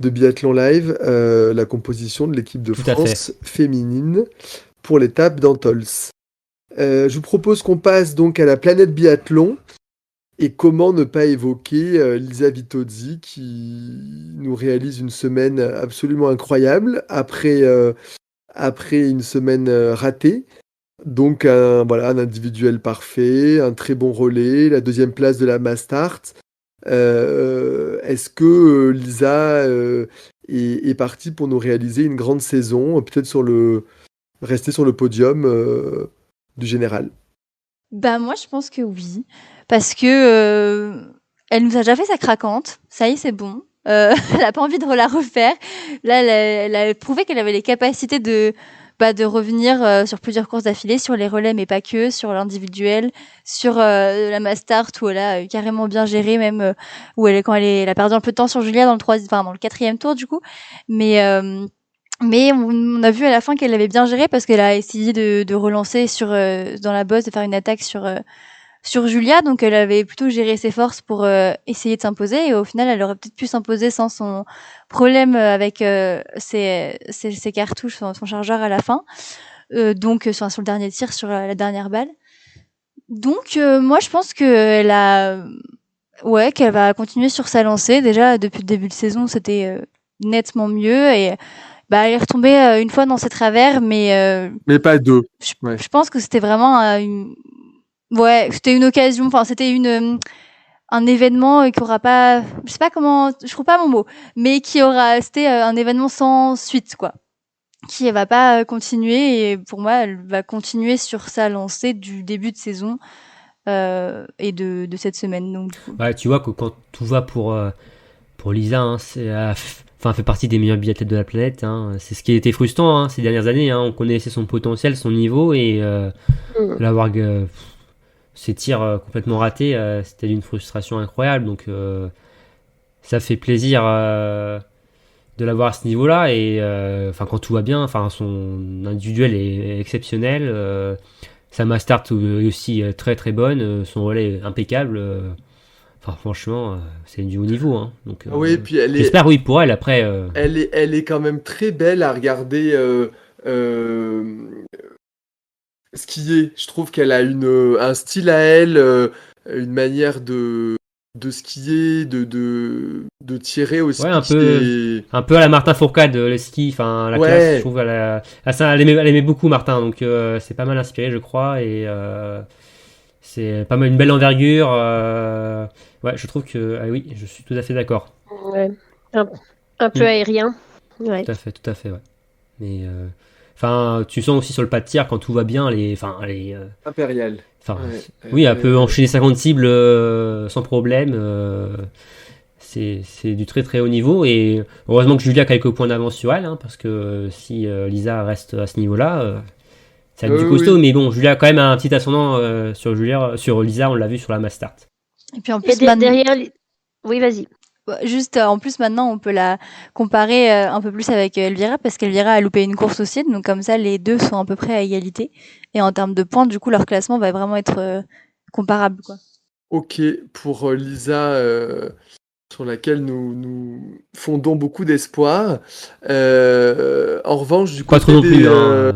Speaker 4: Biathlon Live, la composition de l'équipe de
Speaker 7: Tout à
Speaker 4: France féminine pour l'étape d'Antols. Je vous propose qu'on passe donc à la planète biathlon. Et comment ne pas évoquer Lisa Vitozzi qui nous réalise une semaine absolument incroyable après une semaine ratée. Donc un individuel parfait, un très bon relais, la 2e place de la Mastart. Est-ce que Lisa est partie pour nous réaliser une grande saison, peut-être rester sur le podium du général?
Speaker 6: Bah moi je pense que oui, parce que elle nous a déjà fait sa craquante, ça y est c'est bon. Elle a pas envie de la refaire. Là elle a prouvé qu'elle avait les capacités de revenir sur plusieurs courses d'affilée, sur les relais mais pas que, sur l'individuel, sur la Mastart où elle a carrément bien géré même où elle a perdu un peu de temps sur Julia dans le 4e tour du coup, mais on a vu à la fin qu'elle avait bien géré parce qu'elle a essayé de relancer dans la bosse, de faire une attaque sur Julia. Donc elle avait plutôt géré ses forces pour essayer de s'imposer. Et au final, elle aurait peut-être pu s'imposer sans son problème avec ses cartouches, son chargeur à la fin. Sur le dernier tir, sur la dernière balle. Donc moi, je pense qu'elle va continuer sur sa lancée. Déjà, depuis le début de saison, c'était nettement mieux. Et elle est retombée une fois dans ses travers, mais
Speaker 4: pas deux. Ouais.
Speaker 6: je pense que c'était vraiment c'était une occasion. Enfin, c'était un événement qui aura pas, je sais pas comment, je trouve pas mon mot, mais qui aura été un événement sans suite, quoi. Qui va pas continuer. Et pour moi, elle va continuer sur sa lancée du début de saison et de cette semaine. Donc, du coup.
Speaker 7: Ouais, tu vois que quand tout va pour Lisa, hein, fait partie des meilleurs biathlètes de la planète. Hein. C'est ce qui a été frustrant ces dernières années. Hein. On connaissait son potentiel, son niveau, et l'avoir ses tirs complètement ratés, c'était d'une frustration incroyable. Donc ça fait plaisir de l'avoir à ce niveau-là. Et quand tout va bien, son individuel est exceptionnel. Sa Mastart est aussi très très bonne. Son relais est impeccable. Franchement, c'est du haut niveau. Hein. Donc,
Speaker 4: oui, puis
Speaker 7: j'espère, oui, pour elle, après...
Speaker 4: Elle est quand même très belle à regarder skier. Je trouve qu'elle a un style à elle, une manière de skier, de tirer aussi.
Speaker 7: Ouais, un peu à la Martin Fourcade, le ski, la classe, je trouve, elle aimait beaucoup Martin, donc c'est pas mal inspiré, je crois, et c'est pas mal, une belle envergure. Ouais, je trouve que, oui, je suis tout à fait d'accord.
Speaker 5: Ouais. Un peu aérien. Ouais.
Speaker 7: Tout à fait, ouais. Mais, tu sens aussi sur le pas de tir, quand tout va bien,
Speaker 4: impérial.
Speaker 7: Oui, elle peut enchaîner 50 cibles sans problème. C'est du très très haut niveau. Et heureusement que Julia a quelques points d'avance sur elle, hein, parce que si Lisa reste à ce niveau-là, ça va être du costaud. Oui. Mais bon, Julia a quand même un petit ascendant sur Lisa, on l'a vu sur la Mastart.
Speaker 6: Et puis en plus,
Speaker 5: derrière... Oui, vas-y.
Speaker 6: Juste, en plus, maintenant, on peut la comparer un peu plus avec Elvira, parce qu'Elvira a loupé une course aussi, donc comme ça, les deux sont à peu près à égalité. Et en termes de points, du coup, leur classement va vraiment être comparable, quoi.
Speaker 4: Ok, pour Lisa, sur laquelle nous fondons beaucoup d'espoir. En revanche, du
Speaker 7: Pas trop
Speaker 4: côté
Speaker 7: non plus,
Speaker 4: des...
Speaker 7: hein.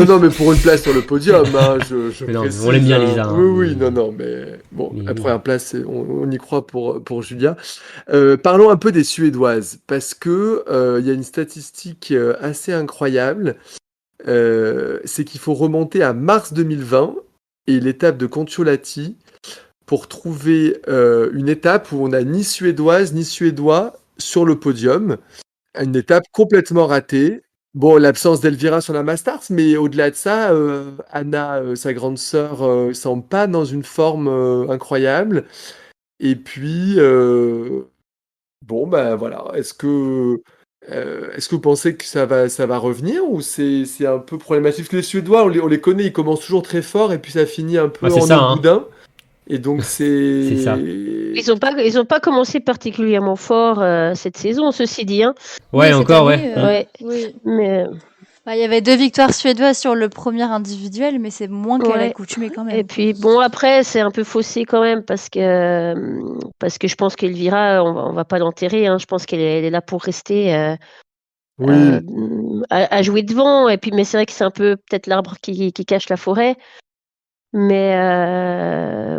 Speaker 4: Non, mais pour une place sur le podium, hein, je
Speaker 7: Mais non,
Speaker 4: précise,
Speaker 7: on l'aime bien,
Speaker 4: hein.
Speaker 7: Lisa, hein,
Speaker 4: Oui,
Speaker 7: mais-
Speaker 4: non, mais bon,
Speaker 7: mais
Speaker 4: la
Speaker 7: oui.
Speaker 4: première place, on y croit pour Julia. Parlons un peu des Suédoises, parce que il y a une statistique assez incroyable. C'est qu'il faut remonter à mars 2020 et l'étape de Kontiolahti pour trouver une étape où on n'a ni Suédoise ni Suédois sur le podium. Une étape complètement ratée. Bon, l'absence d'Elvira sur la Masters, mais au-delà de ça, Anna, sa grande sœur, semble pas dans une forme incroyable. Et puis, bon, ben voilà. Est-ce que vous pensez que ça va revenir ou c'est un peu problématique? Parce que les Suédois, on les connaît, ils commencent toujours très fort et puis ça finit un peu
Speaker 7: Bah, c'est
Speaker 4: en
Speaker 7: ça,
Speaker 4: eau de
Speaker 7: hein.
Speaker 4: boudin. Et donc
Speaker 7: C'est ça.
Speaker 5: Ils ont pas commencé particulièrement fort cette saison, ceci dit. Hein.
Speaker 7: Ouais,
Speaker 6: Oui, cette
Speaker 7: encore,
Speaker 6: année,
Speaker 7: ouais.
Speaker 5: Ouais.
Speaker 6: Oui.
Speaker 5: Mais
Speaker 6: Bah, il y avait 2 victoires suédoises sur le premier individuel, mais c'est moins qu'à
Speaker 5: ouais.
Speaker 6: l'accoutumée quand
Speaker 5: Et
Speaker 6: même.
Speaker 5: puis bon, après c'est un peu faussé quand même parce que je pense qu'Elvira, on va pas l'enterrer. Hein. Je pense elle est là pour rester
Speaker 4: Oui,
Speaker 5: à jouer devant. Et puis mais c'est vrai que c'est un peu peut-être l'arbre qui cache la forêt. Mais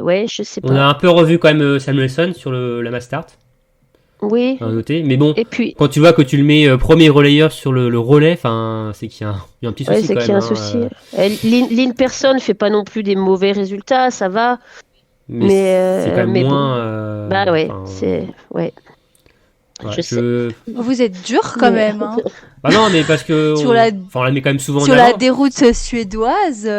Speaker 5: ouais, je sais
Speaker 7: On a
Speaker 5: pas.
Speaker 7: un peu revu quand même Samuelson sur la Mastart,
Speaker 5: Oui.
Speaker 7: à noter. Mais bon,
Speaker 5: Et puis
Speaker 7: quand tu vois que tu le mets premier relayeur sur le relais, c'est qu'il y a un petit
Speaker 5: ouais,
Speaker 7: souci
Speaker 5: c'est
Speaker 7: quand
Speaker 5: qu'il y a
Speaker 7: même.
Speaker 5: un
Speaker 7: Hein,
Speaker 5: souci. Lynn Person fait pas non plus des mauvais résultats, ça va.
Speaker 7: mais
Speaker 5: Mais
Speaker 7: c'est quand même
Speaker 5: mais bon.
Speaker 7: moins.
Speaker 5: Bah ouais,
Speaker 7: Enfin,
Speaker 5: c'est ouais.
Speaker 7: ouais,
Speaker 5: Je sais.
Speaker 6: Vous êtes dur quand
Speaker 5: Mais-
Speaker 6: même, hein.
Speaker 7: Bah non, mais parce que
Speaker 6: Sur
Speaker 7: on...
Speaker 6: la-
Speaker 7: enfin, on la met quand même souvent
Speaker 6: Sur
Speaker 7: en
Speaker 6: la
Speaker 7: avant.
Speaker 6: déroute suédoise,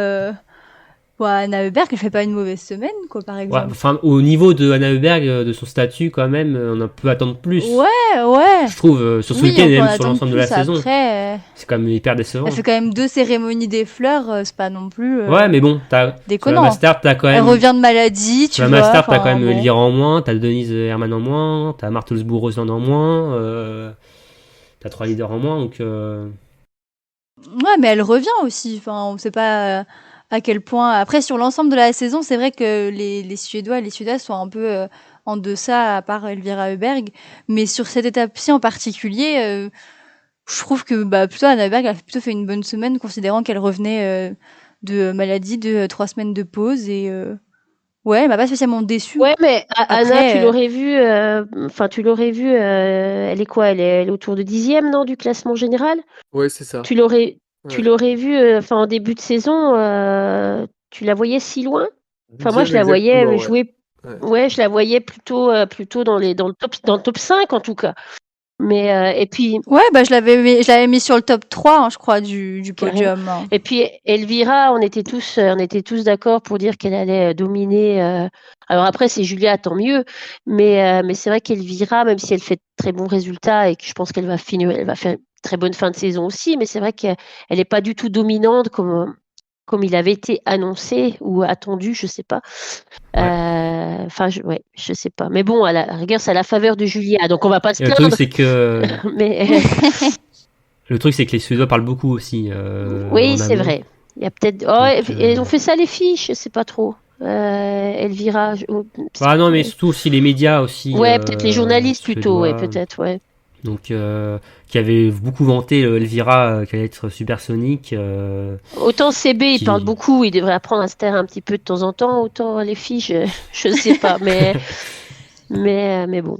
Speaker 6: Anna Heuberg, elle fait pas une mauvaise semaine, quoi, par
Speaker 7: Ouais,
Speaker 6: exemple.
Speaker 7: enfin, au niveau de Anna Heuberg, de son statut, quand même, on peut attendre plus.
Speaker 6: Ouais.
Speaker 7: Je trouve, sur ce
Speaker 6: Oui,
Speaker 7: week-end
Speaker 6: on
Speaker 7: et
Speaker 6: peut en
Speaker 7: même sur
Speaker 6: attendre
Speaker 7: l'ensemble de la
Speaker 6: plus.
Speaker 7: saison.
Speaker 6: Après,
Speaker 7: C'est quand même hyper décevant.
Speaker 6: elle fait quand même 2 cérémonies des fleurs, c'est pas non plus
Speaker 7: Ouais, mais bon, sur la
Speaker 6: déconnant.
Speaker 7: Mastart, t'as quand
Speaker 6: Elle
Speaker 7: même.
Speaker 6: revient de maladie, tu
Speaker 7: Sur la
Speaker 6: vois.
Speaker 7: Mastart, t'as
Speaker 6: enfin,
Speaker 7: quand même
Speaker 6: bon.
Speaker 7: Elvira en moins, t'as Denise Herman en moins, t'as Martelsbourg-Rosland en moins, t'as 3 leaders en moins, donc.
Speaker 6: Ouais, mais elle revient aussi. Enfin, on sait pas à quel point. Après, sur l'ensemble de la saison, c'est vrai que les Suédois et les Suédoises sont un peu en deçà, à part Elvira Heuberg. Mais sur cette étape-ci en particulier, je trouve que plutôt Anna Heuberg a plutôt fait une bonne semaine, considérant qu'elle revenait de maladie, de 3 semaines de pause. Et ouais, elle m'a pas spécialement déçue.
Speaker 5: Ouais, mais Anna,
Speaker 6: Après,
Speaker 5: tu l'aurais vu. Enfin, tu l'aurais vu. Elle est quoi? Elle est autour de 10e, non, du classement général.
Speaker 4: ouais, c'est ça.
Speaker 5: Tu l'aurais
Speaker 4: Ouais.
Speaker 5: vu. Enfin, en début de saison, tu la voyais si loin? Enfin, moi, je
Speaker 4: 10e
Speaker 5: la voyais
Speaker 4: exactement, ouais.
Speaker 5: jouer.
Speaker 4: Ouais.
Speaker 5: Ouais, je la voyais plutôt dans le top 5 en tout cas. Mais et puis
Speaker 6: ouais, je l'avais mis sur le top 3, hein, je crois, du podium. Hein.
Speaker 5: et puis Elvira, on était tous d'accord pour dire qu'elle allait dominer. Alors après, c'est Julia, tant mieux. Mais c'est vrai qu'Elvira, même si elle fait de très bons résultats et que je pense qu'elle va finir, elle va faire une très bonne fin de saison aussi. Mais c'est vrai qu'elle n'est pas du tout dominante comme il avait été annoncé ou attendu, je sais pas. Enfin, je sais pas. Mais bon, à la rigueur, c'est à la faveur de Julia, donc on va pas se
Speaker 7: Et le
Speaker 5: plaindre.
Speaker 7: truc, c'est que.
Speaker 5: Mais
Speaker 7: Le truc, c'est que les Suédois parlent beaucoup aussi.
Speaker 5: oui,
Speaker 7: en
Speaker 5: c'est
Speaker 7: amont.
Speaker 5: vrai. Il y a peut-être. Oh,
Speaker 7: Donc,
Speaker 5: ils ont fait ça les filles, je sais pas trop. Elvira.
Speaker 7: Ah non, mais surtout aussi les médias aussi.
Speaker 5: Ouais, peut-être les journalistes plutôt. Ouais,
Speaker 7: suédois.
Speaker 5: peut-être. Ouais.
Speaker 7: Donc, qui avait beaucoup vanté Elvira qui allait être supersonique.
Speaker 5: Autant CB, il
Speaker 7: Qui-
Speaker 5: parle beaucoup, il devrait apprendre à se taire un petit peu de temps en temps. Autant les filles, je sais pas, mais bon.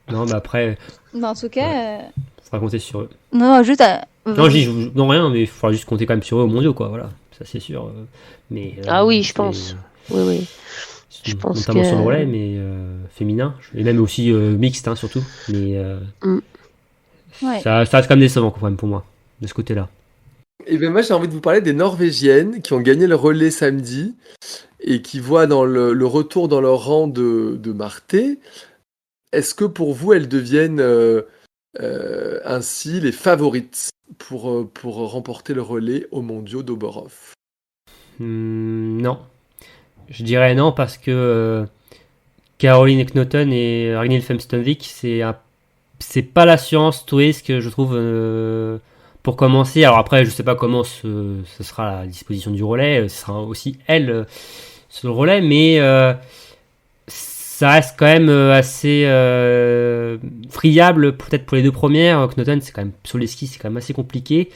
Speaker 7: Non, mais après,
Speaker 6: En tout cas,
Speaker 7: faudra compter sur eux.
Speaker 6: non, juste.
Speaker 7: Non, non rien, mais il faudra juste compter quand même sur eux au mondiaux, quoi. Voilà, ça c'est sûr. Mais
Speaker 5: Ah oui, je
Speaker 7: c'est-
Speaker 5: pense. Oui. Je pense
Speaker 7: notamment
Speaker 5: que-
Speaker 7: sur le relais, mais féminin, et même aussi mixte, hein, surtout. Mais
Speaker 6: Ouais.
Speaker 7: ça reste quand même décevant, quand même, pour moi, de ce côté-là.
Speaker 4: Et bien moi j'ai envie de vous parler des Norvégiennes qui ont gagné le relais samedi et qui voient dans le retour dans leur rang de Marté. Est-ce que pour vous elles deviennent ainsi les favorites pour remporter le relais aux mondiaux d'Oberhof?
Speaker 7: Non. Je dirais non parce que Caroline Knotten et Ragnhild Femstonvik, c'est pas l'assurance tout risque, je trouve, pour commencer. Alors après, je sais pas comment ce sera la disposition du relais. Ce sera aussi elle, sur le relais, mais ça reste quand même assez friable, peut-être pour les deux premières. Knoten, c'est quand même sur les skis, c'est quand même assez compliqué.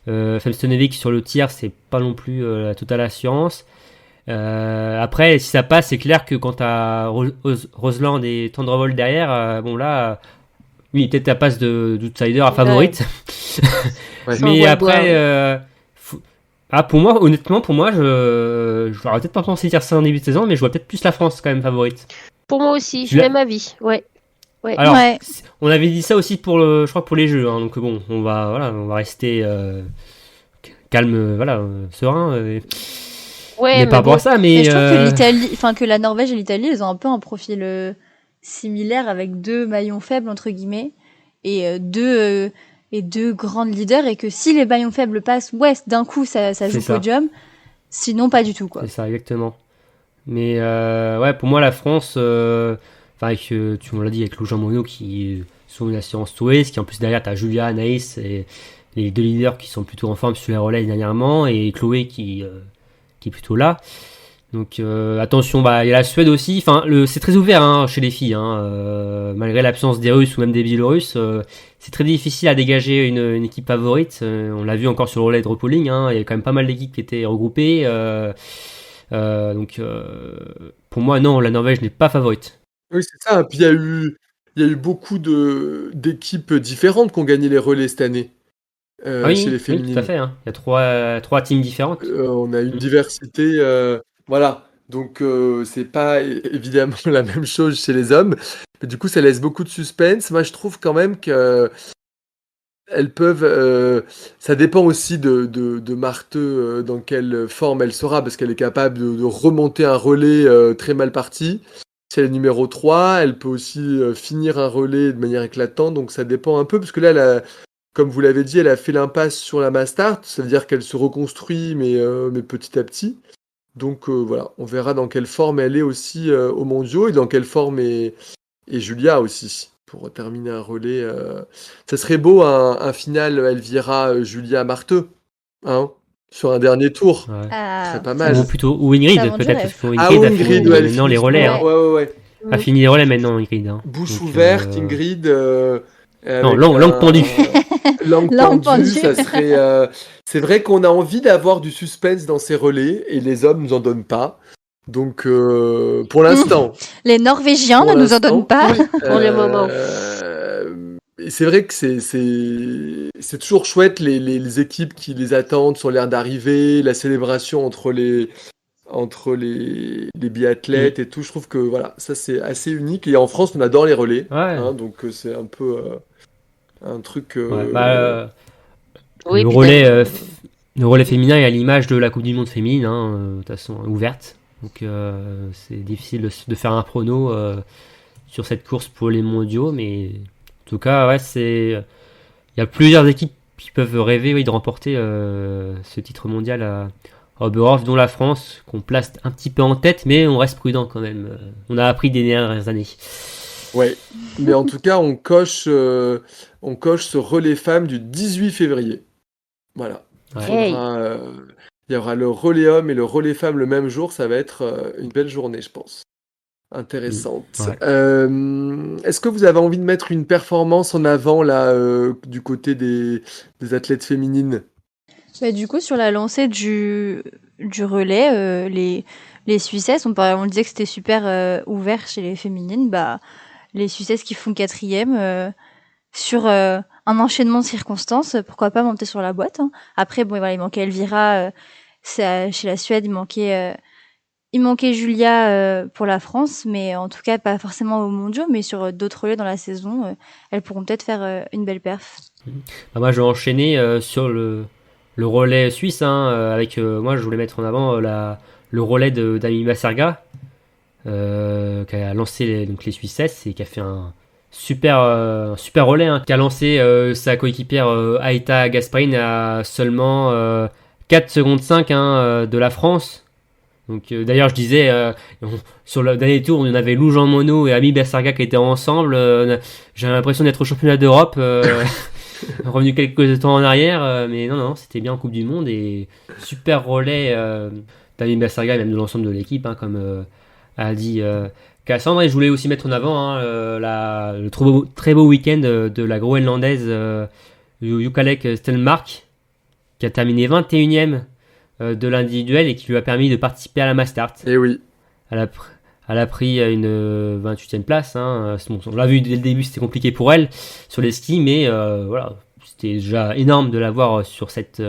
Speaker 7: Femstenevik sur le tir, c'est pas non plus la totale assurance. Après, si ça passe, c'est clair que quand t'as Roseland et Tendrevold derrière, bon là, oui, peut-être ta passe d'outsider à favorite.
Speaker 4: Ouais.
Speaker 7: Mais
Speaker 5: Sans
Speaker 7: après, pour moi, honnêtement, je j'aurais peut-être pas pensé dire ça en début de saison, mais je vois peut-être plus la France quand même favorite.
Speaker 5: Pour moi aussi,
Speaker 7: Tu l'as-
Speaker 5: même avis. Ouais.
Speaker 7: Alors,
Speaker 6: Ouais.
Speaker 7: on avait dit ça aussi je crois pour les jeux, hein, donc bon, on va rester calme, serein.
Speaker 5: Ouais,
Speaker 7: mais par rapport
Speaker 5: bon,
Speaker 7: à ça,
Speaker 6: Mais
Speaker 7: mais
Speaker 6: je trouve que l'Italie, enfin que la Norvège et l'Italie, ils ont un peu un profil similaire avec deux maillons faibles entre guillemets et deux grandes leaders et que si les maillons faibles passent, ouais, d'un coup ça
Speaker 7: C'est
Speaker 6: joue
Speaker 7: ça.
Speaker 6: podium, sinon pas du tout quoi.
Speaker 7: c'est ça exactement. Mais ouais, pour moi la France, avec tu me l'as dit avec Lou Jean Monod qui sont une assurance touriste, qui en plus derrière t'as Julia, Anaïs et les deux leaders qui sont plutôt en forme sur les relais dernièrement et Chloé qui est plutôt là. Donc attention, il y a la Suède aussi. Enfin, c'est très ouvert hein, chez les filles. Hein, malgré l'absence des Russes ou même des Biélorusses, c'est très difficile à dégager une équipe favorite. On l'a vu encore sur le relais de repolling. Hein, il y a quand même pas mal d'équipes qui étaient regroupées. Donc pour moi, non, la Norvège n'est pas favorite.
Speaker 4: Oui, c'est ça. Puis il y a eu beaucoup d'équipes différentes qui ont gagné les relais cette année
Speaker 7: Ah
Speaker 4: chez les
Speaker 7: oui, tout à
Speaker 4: féminines.
Speaker 7: fait. Hein. Il y a trois teams différentes.
Speaker 4: On a une diversité, voilà. Donc c'est pas évidemment la même chose chez les hommes, mais du coup ça laisse beaucoup de suspense. Moi je trouve quand même que elles peuvent. Ça dépend aussi de Marthe dans quelle forme elle sera, parce qu'elle est capable de remonter un relais très mal parti. Si elle est numéro 3, elle peut aussi finir un relais de manière éclatante, donc ça dépend un peu, parce que là, comme vous l'avez dit, elle a fait l'impasse sur la Mastart, ça veut dire qu'elle se reconstruit, mais petit à petit. Donc voilà, on verra dans quelle forme elle est aussi aux mondiaux, et dans quelle forme est Julia aussi, pour terminer un relais. Ça serait beau un final Elvira-Julia Marteux, hein, sur un dernier tour.
Speaker 7: Ouais.
Speaker 4: Ce serait pas
Speaker 6: ça,
Speaker 4: mal.
Speaker 7: Ou Ingrid,
Speaker 6: Ça vend du
Speaker 7: peut-être,
Speaker 6: rêve.
Speaker 7: parce que
Speaker 4: Ah,
Speaker 7: Ingrid a
Speaker 4: Ingrid,
Speaker 7: fini
Speaker 4: ouais, elle
Speaker 7: maintenant les
Speaker 4: finit
Speaker 7: relais.
Speaker 4: bien.
Speaker 7: Hein.
Speaker 4: Ouais.
Speaker 7: A fini les relais maintenant, Ingrid. Hein.
Speaker 4: Bouche
Speaker 7: Donc,
Speaker 4: ouverte, Ingrid.
Speaker 7: Non,
Speaker 4: avec
Speaker 7: langue tendue.
Speaker 4: Langue
Speaker 6: Langue
Speaker 4: tendue,
Speaker 6: pendue.
Speaker 4: ça serait. C'est vrai qu'on a envie d'avoir du suspense dans ces relais et les hommes nous en donnent pas. Donc, pour l'instant.
Speaker 6: Les Norvégiens
Speaker 4: Pour
Speaker 6: ne nous en
Speaker 4: l'instant,
Speaker 6: donnent pas.
Speaker 5: Pour le moment.
Speaker 4: Et c'est vrai que c'est toujours chouette les équipes qui les attendent sur l'air d'arriver, la célébration entre les biathlètes et tout. Je trouve que voilà, ça c'est assez unique. Et en France, on adore les relais,
Speaker 7: Ouais.
Speaker 4: hein, donc c'est un peu un truc.
Speaker 7: Ouais,
Speaker 5: Oui,
Speaker 7: le
Speaker 5: puis
Speaker 7: relais,
Speaker 5: d'accord.
Speaker 7: le relais féminin est à l'image de la Coupe du Monde féminine, hein, de toute façon ouverte. Donc c'est difficile de faire un prono sur cette course pour les mondiaux, mais en tout cas, ouais, il y a plusieurs équipes qui peuvent rêver de remporter ce titre mondial à Oberhof, dont la France, qu'on place un petit peu en tête, mais on reste prudent quand même. On a appris des dernières années.
Speaker 4: Ouais, mais en tout cas, on coche ce relais femmes du 18 février. Voilà.
Speaker 7: Ouais.
Speaker 4: Il y aura le relais homme et le relais femmes le même jour. Ça va être une belle journée, je pense. Intéressante.
Speaker 7: Ouais.
Speaker 4: Est-ce que vous avez envie de mettre une performance en avant là du côté des athlètes féminines?
Speaker 6: Bah, du coup, sur la lancée du relais, les Suissesses, on disait que c'était super ouvert chez les féminines. Bah, les Suissesses qui font 4e sur un enchaînement de circonstances, pourquoi pas monter sur la boîte. Hein. Après, bon, voilà, il manquait Elvira chez la Suède, il manquait Julia pour la France, mais en tout cas pas forcément aux mondiaux, mais sur d'autres relais dans la saison, elles pourront peut-être faire une belle perf.
Speaker 7: Moi, je vais enchaîner sur le relais suisse, hein, avec moi, je voulais mettre en avant le relais d'Ami Basarga, qui a lancé les Suissesses et qui a fait un super relais, hein, qui a lancé sa coéquipière Aïta Gasparin à seulement 4 secondes 5 hein, de la France. Donc d'ailleurs je disais sur le dernier tour on avait Lou Jean Monod et Ami Basarga qui étaient ensemble. J'ai l'impression d'être au championnat d'Europe, revenu quelques temps en arrière, mais non c'était bien en Coupe du Monde et super relais David Basarga et même de l'ensemble de l'équipe, hein, comme a dit Cassandre. Et je voulais aussi mettre en avant le très beau week-end de la groenlandaise Yukalek Stelmark, qui a terminé 21e de l'individuel et qui lui a permis de participer à la Mastart.
Speaker 4: Et oui.
Speaker 7: Elle a pris une 28e place. Hein. On l'a vu dès le début, c'était compliqué pour elle sur les skis, mais voilà, c'était déjà énorme de la voir sur cette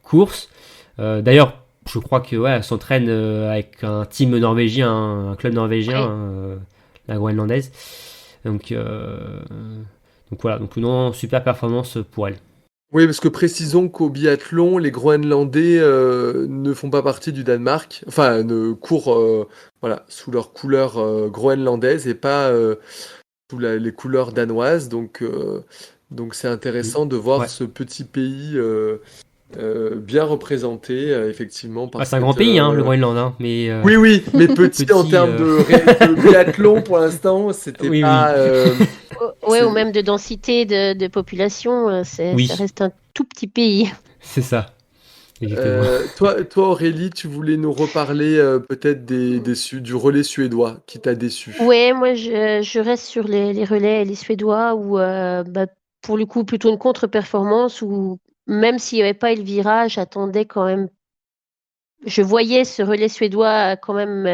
Speaker 7: course. D'ailleurs, je crois que elle s'entraîne avec un team norvégien, un club norvégien, la groenlandaise. Donc voilà, donc non, super performance pour elle.
Speaker 4: Oui, parce que précisons qu'au biathlon, les Groenlandais ne font pas partie du Danemark, enfin ne courent sous leur couleur groenlandaise et pas sous les couleurs danoises. Donc c'est intéressant de voir ce petit pays bien représenté, effectivement. Par
Speaker 7: c'est un grand pays, le Groenland. Hein, mais,
Speaker 4: oui, mais petit en termes de biathlon pour l'instant, c'était pas...
Speaker 5: ou même de densité de population, ça reste un tout petit pays.
Speaker 7: C'est ça.
Speaker 4: Toi, Aurélie, tu voulais nous reparler peut-être du relais suédois qui t'a déçu.
Speaker 5: Ouais, moi je reste sur les relais et les Suédois où pour le coup plutôt une contre-performance où même s'il n'y avait pas eu le virage, j'attendais quand même. Je voyais ce relais suédois quand même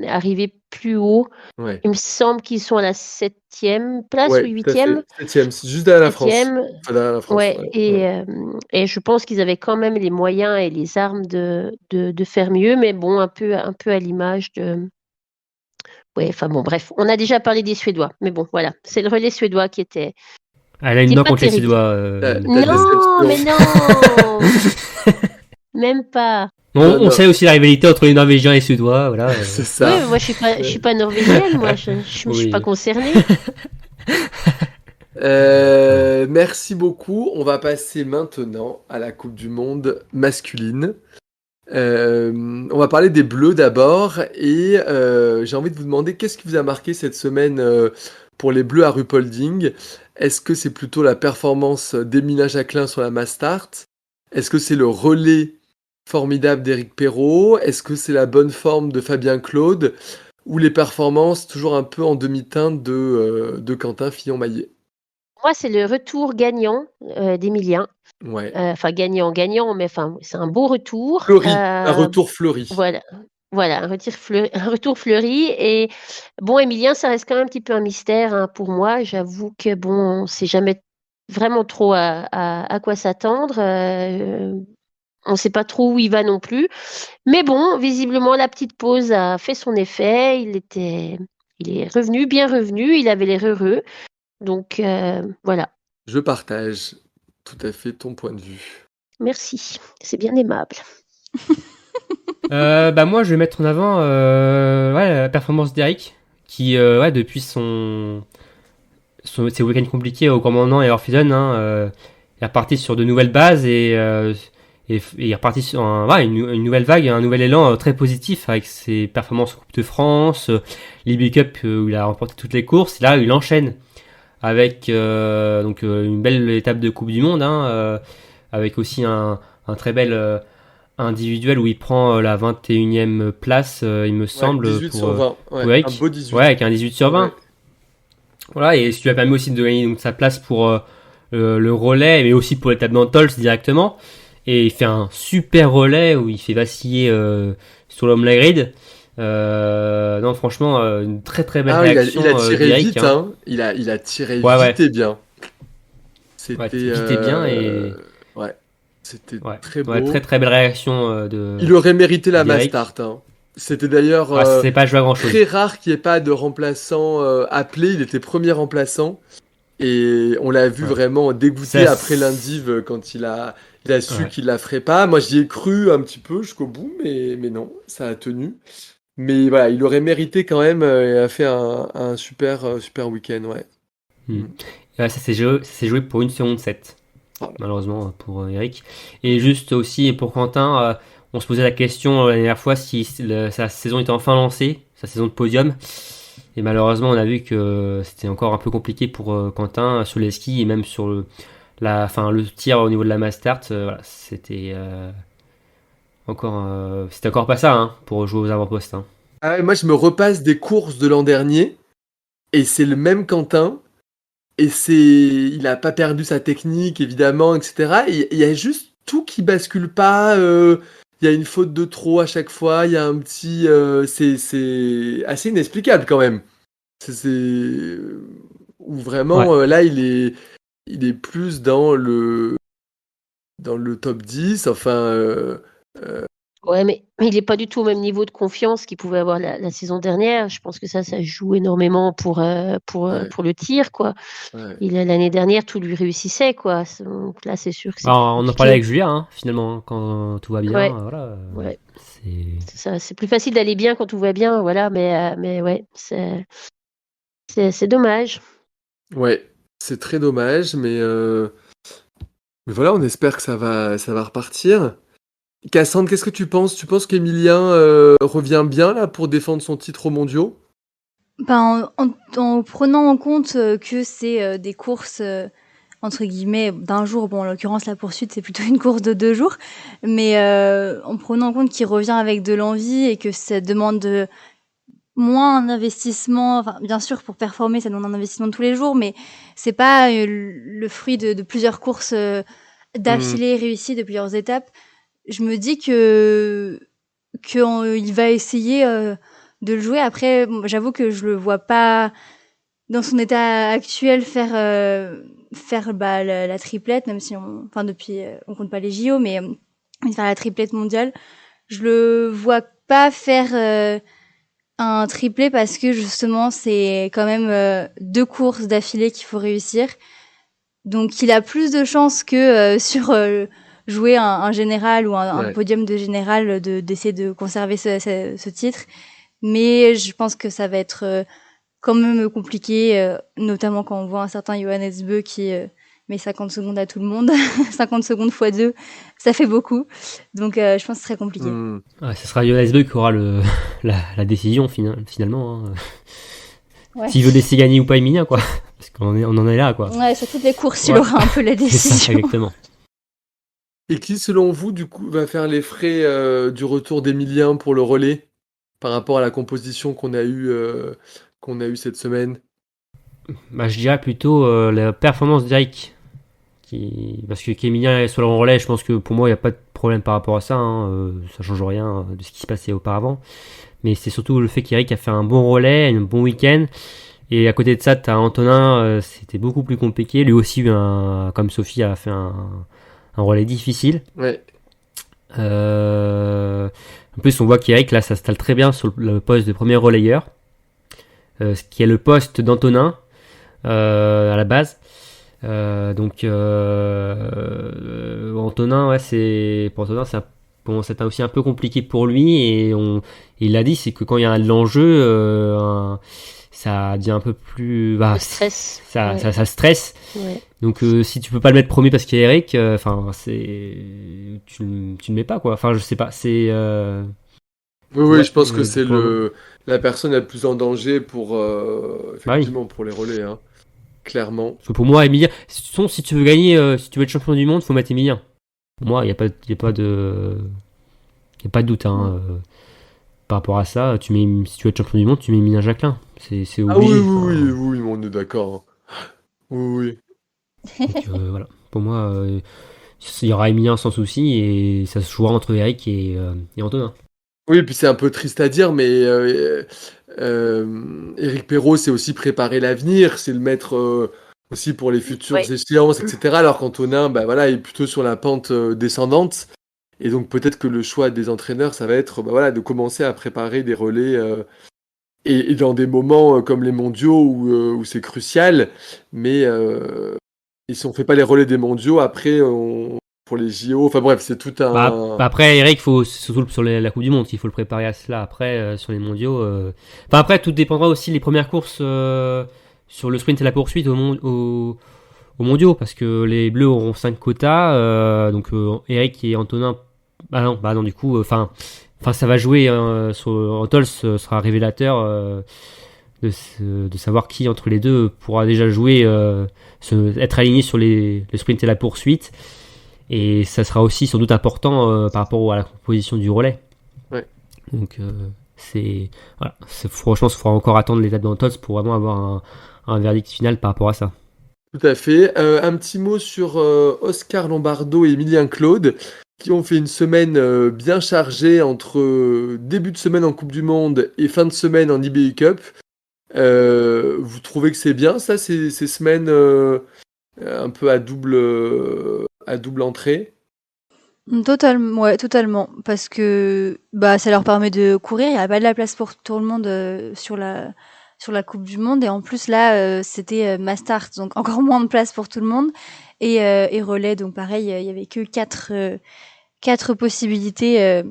Speaker 5: arriver plus haut.
Speaker 4: Ouais.
Speaker 5: Il me semble qu'ils sont à la 7e place ou 8e.
Speaker 4: 7e, c'est juste à la France.
Speaker 5: La France. Et je pense qu'ils avaient quand même les moyens et les armes de faire mieux, mais bon, un peu à l'image de... Ouais, enfin bon, bref, on a déjà parlé des Suédois, mais bon, voilà, c'est le relais suédois qui était...
Speaker 7: Elle a une dent contre les Suédois.
Speaker 5: Non, mais non. Même pas.
Speaker 7: On sait aussi la rivalité entre les Norvégiens et les Suédois, voilà.
Speaker 4: C'est ça.
Speaker 5: Oui, moi je suis pas norvégienne, moi je suis pas concernée.
Speaker 4: Merci beaucoup. On va passer maintenant à la Coupe du Monde masculine. On va parler des Bleus d'abord et j'ai envie de vous demander qu'est-ce qui vous a marqué cette semaine pour les Bleus à Ruhpolding. Est-ce que c'est plutôt la performance d'Emilien Jacquelin sur la Mastart? Est-ce que c'est le relais formidable d'Éric Perrault? Est-ce que c'est la bonne forme de Fabien Claude? Ou les performances toujours un peu en demi-teinte de Quentin Fillon-Maillet?
Speaker 5: Moi, c'est le retour gagnant d'Emilien.
Speaker 4: Ouais.
Speaker 5: Enfin, gagnant, mais enfin, c'est un beau retour.
Speaker 4: Fleuri, un retour fleuri.
Speaker 5: Voilà, un retour fleuri. Et bon, Emilien, ça reste quand même un petit peu un mystère pour moi. J'avoue que bon, on ne sait jamais vraiment trop à quoi s'attendre. On ne sait pas trop où il va non plus. Mais bon, visiblement, la petite pause a fait son effet. Il est revenu, bien revenu. Il avait l'air heureux. Donc, voilà.
Speaker 4: Je partage tout à fait ton point de vue.
Speaker 5: Merci, c'est bien aimable.
Speaker 7: Moi, je vais mettre en avant la performance d'Eric, qui, depuis ses week-ends compliqués au commandant et à Orpheus, est reparti sur de nouvelles bases et il est reparti sur une nouvelle vague, un nouvel élan très positif avec ses performances en Coupe de France, l'IB Cup où il a remporté toutes les courses. Et là, il enchaîne avec une belle étape de Coupe du Monde, avec aussi un très bel individuel où il prend la 21e place, il me semble.
Speaker 4: 18 sur 20,
Speaker 7: un
Speaker 4: beau 18.
Speaker 7: Ouais, avec un 18 sur 20.
Speaker 4: Ouais.
Speaker 7: Voilà, et ce qui lui a permis aussi de gagner sa place pour le relais, mais aussi pour l'étape d'Antols directement. Et il fait un super relais où il fait vaciller sur l'homme la grid. Non, franchement, une très très belle réaction.
Speaker 4: Il a tiré
Speaker 7: d'Eric,
Speaker 4: vite, hein. Il a tiré vite et bien.
Speaker 7: C'était vite et bien et
Speaker 4: c'était très beau.
Speaker 7: Très très belle réaction de.
Speaker 4: Il aurait mérité la Mastart. Hein. C'était d'ailleurs
Speaker 7: c'est pas joué à grand chose.
Speaker 4: Très rare qu'il n'y ait pas de remplaçant appelé. Il était premier remplaçant et on l'a vu vraiment dégoûté après l'Indiv quand il a su qu'il la ferait pas. Moi, j'y ai cru un petit peu jusqu'au bout, mais non, ça a tenu. Mais voilà, il aurait mérité quand même. Il a fait un super week-end,
Speaker 7: Ça s'est joué pour 1 seconde 7, malheureusement pour Eric. Et juste aussi pour Quentin, on se posait la question la dernière fois si sa saison était enfin lancée, sa saison de podium. Et malheureusement, on a vu que c'était encore un peu compliqué pour Quentin sur les skis et même sur le tir au niveau de la Mastart. C'était C'était encore pas ça hein, pour jouer aux avant-postes. Hein.
Speaker 4: Ah ouais, moi, je me repasse des courses de l'an dernier, et c'est le même Quentin, et il a pas perdu sa technique, évidemment, etc. Et il y a juste tout qui bascule pas. Il y a une faute de trop à chaque fois. Il y a un petit. C'est assez inexplicable quand même. Ou vraiment, là, il est plus dans le top 10. Enfin.
Speaker 5: Ouais, mais il n'est pas du tout au même niveau de confiance qu'il pouvait avoir la saison dernière. Je pense que ça joue énormément pour
Speaker 4: Ouais,
Speaker 5: le tir, quoi.
Speaker 4: ouais.
Speaker 5: L'année dernière, tout lui réussissait, quoi. Donc là, c'est sûr que c'est
Speaker 7: Bah,
Speaker 5: plus
Speaker 7: on en
Speaker 5: compliqué.
Speaker 7: parlait avec Julien, hein, finalement, hein, quand tout va bien.
Speaker 5: Ouais.
Speaker 7: Voilà,
Speaker 5: Ouais.
Speaker 7: c'est...
Speaker 5: C'est ça. C'est plus facile d'aller bien quand tout va bien, voilà. Mais ouais, c'est dommage.
Speaker 4: Ouais, c'est très dommage, mais voilà, on espère que ça va repartir. Cassandre, qu'est-ce que tu penses? Tu penses qu'Emilien revient bien là pour défendre son titre aux mondiaux?
Speaker 6: Ben, en prenant en compte que c'est des courses entre guillemets d'un jour, bon en l'occurrence la poursuite c'est plutôt une course de 2 jours, mais en prenant en compte qu'il revient avec de l'envie et que ça demande moins un investissement, enfin bien sûr pour performer ça demande un investissement de tous les jours, mais c'est pas le fruit de plusieurs courses d'affilée réussies de plusieurs étapes. Je me dis il va essayer de le jouer. Après, bon, j'avoue que je le vois pas dans son état actuel faire la triplette, même si enfin depuis on compte pas les JO, mais faire la triplette mondiale. Je le vois pas faire un triplé parce que justement c'est quand même 2 courses d'affilée qu'il faut réussir. Donc il a plus de chances que sur jouer un général ou un
Speaker 4: Ouais.
Speaker 6: podium de général d'essayer de conserver ce titre. Mais je pense que ça va être quand même compliqué, notamment quand on voit un certain Johannes Beu qui met 50 secondes à tout le monde. 50 secondes x 2, ça fait beaucoup. Donc je pense que c'est très compliqué.
Speaker 7: Ouais, ce sera Johannes Beu qui aura la décision finalement. Hein.
Speaker 6: Ouais.
Speaker 7: S'il veut laisser gagner ou pas Emilien, quoi. Parce qu'on en est là, quoi.
Speaker 6: Ouais, sur toutes les courses, il
Speaker 7: Ouais.
Speaker 6: aura un peu la
Speaker 7: C'est ça,
Speaker 6: décision.
Speaker 7: exactement.
Speaker 4: Et qui, selon vous, du coup, va faire les frais du retour d'Emilien pour le relais par rapport à la composition qu'on a eue cette semaine?
Speaker 7: Bah, je dirais plutôt la performance d'Eric. Parce que qu'Emilien est sur le relais, je pense que pour moi, il n'y a pas de problème par rapport à ça. Hein. Ça change rien de ce qui se passait auparavant. Mais c'est surtout le fait qu'Eric a fait un bon relais, un bon week-end. Et à côté de ça, t'as Antonin, c'était beaucoup plus compliqué. Lui aussi, comme Sophie, a fait un relais difficile.
Speaker 4: Ouais.
Speaker 7: En plus, on voit qu'Eric, là, s'installe très bien sur le poste de premier relayeur. Ce qui est le poste d'Antonin à la base. Donc Antonin, ouais, pour Antonin, c'était aussi un peu compliqué pour lui. Et il l'a dit, c'est que quand il y a de l'enjeu, ça devient un peu plus...
Speaker 5: Le stress.
Speaker 7: Ça,
Speaker 5: Ouais.
Speaker 7: ça stresse.
Speaker 5: Ouais.
Speaker 7: Donc si tu peux pas le mettre premier parce qu'il y a Eric, tu le mets pas, quoi. Enfin, je sais pas, c'est...
Speaker 4: Oui,
Speaker 7: Ouais,
Speaker 4: je pense que c'est
Speaker 7: pour-
Speaker 4: la personne la plus en danger pour,
Speaker 7: Bah oui.
Speaker 4: effectivement, pour les relais, hein. Clairement.
Speaker 7: Parce que pour moi, Emilien, si tu veux gagner, si tu veux être champion du monde, faut mettre Emilien. Pour moi, il n'y a pas de doute, hein, par rapport à ça. Si tu veux être champion du monde, tu mets Emilien Jacquelin. C'est
Speaker 4: Ah oui,
Speaker 7: obligé.
Speaker 4: oui, mais on est d'accord, hein. Oui.
Speaker 7: Donc, voilà. Pour moi, il y aura Emilien sans souci et ça se jouera entre Eric et Antonin.
Speaker 4: Oui, et puis c'est un peu triste à dire, mais Éric Perrault, c'est aussi préparer l'avenir, c'est le mettre aussi pour les futures
Speaker 5: Ouais.
Speaker 4: échéances, etc. Alors qu'Antonin, bah, voilà, est plutôt sur la pente descendante. Et donc peut-être que le choix des entraîneurs, ça va être de commencer à préparer des relais et dans des moments comme les mondiaux où c'est crucial. Mais et si on fait pas les relais des mondiaux, après, pour les JO, enfin bref, c'est tout un...
Speaker 7: Bah, après, Eric, surtout sur la Coupe du Monde, il faut le préparer à cela. Après, sur les mondiaux. Enfin, après, tout dépendra aussi des premières courses sur le sprint et la poursuite aux mondiaux, parce que les Bleus auront 5 quotas. Donc, Eric et Antonin. Bah non, du coup, enfin, ça va jouer sur Antols sera révélateur de savoir qui entre les deux pourra déjà jouer, être aligné sur le sprint et la poursuite. Et ça sera aussi sans doute important par rapport à la composition du relais.
Speaker 4: Ouais.
Speaker 7: Donc voilà. Franchement, il faudra encore attendre l'étape d'Antols pour vraiment avoir un verdict final par rapport à ça.
Speaker 4: Tout à fait. Un petit mot sur Oscar Lombardo et Emilien Claude, qui ont fait une semaine bien chargée entre début de semaine en Coupe du Monde et fin de semaine en IBU Cup. Vous trouvez que c'est bien, ça, ces semaines un peu à double entrée?
Speaker 6: Totalement, ouais, totalement. Parce que ça leur permet de courir. Il n'y a pas de la place pour tout le monde sur la Coupe du Monde. Et en plus, là, c'était Mastart, donc encore moins de place pour tout le monde. Et relais, donc pareil, il n'y avait que quatre possibilités.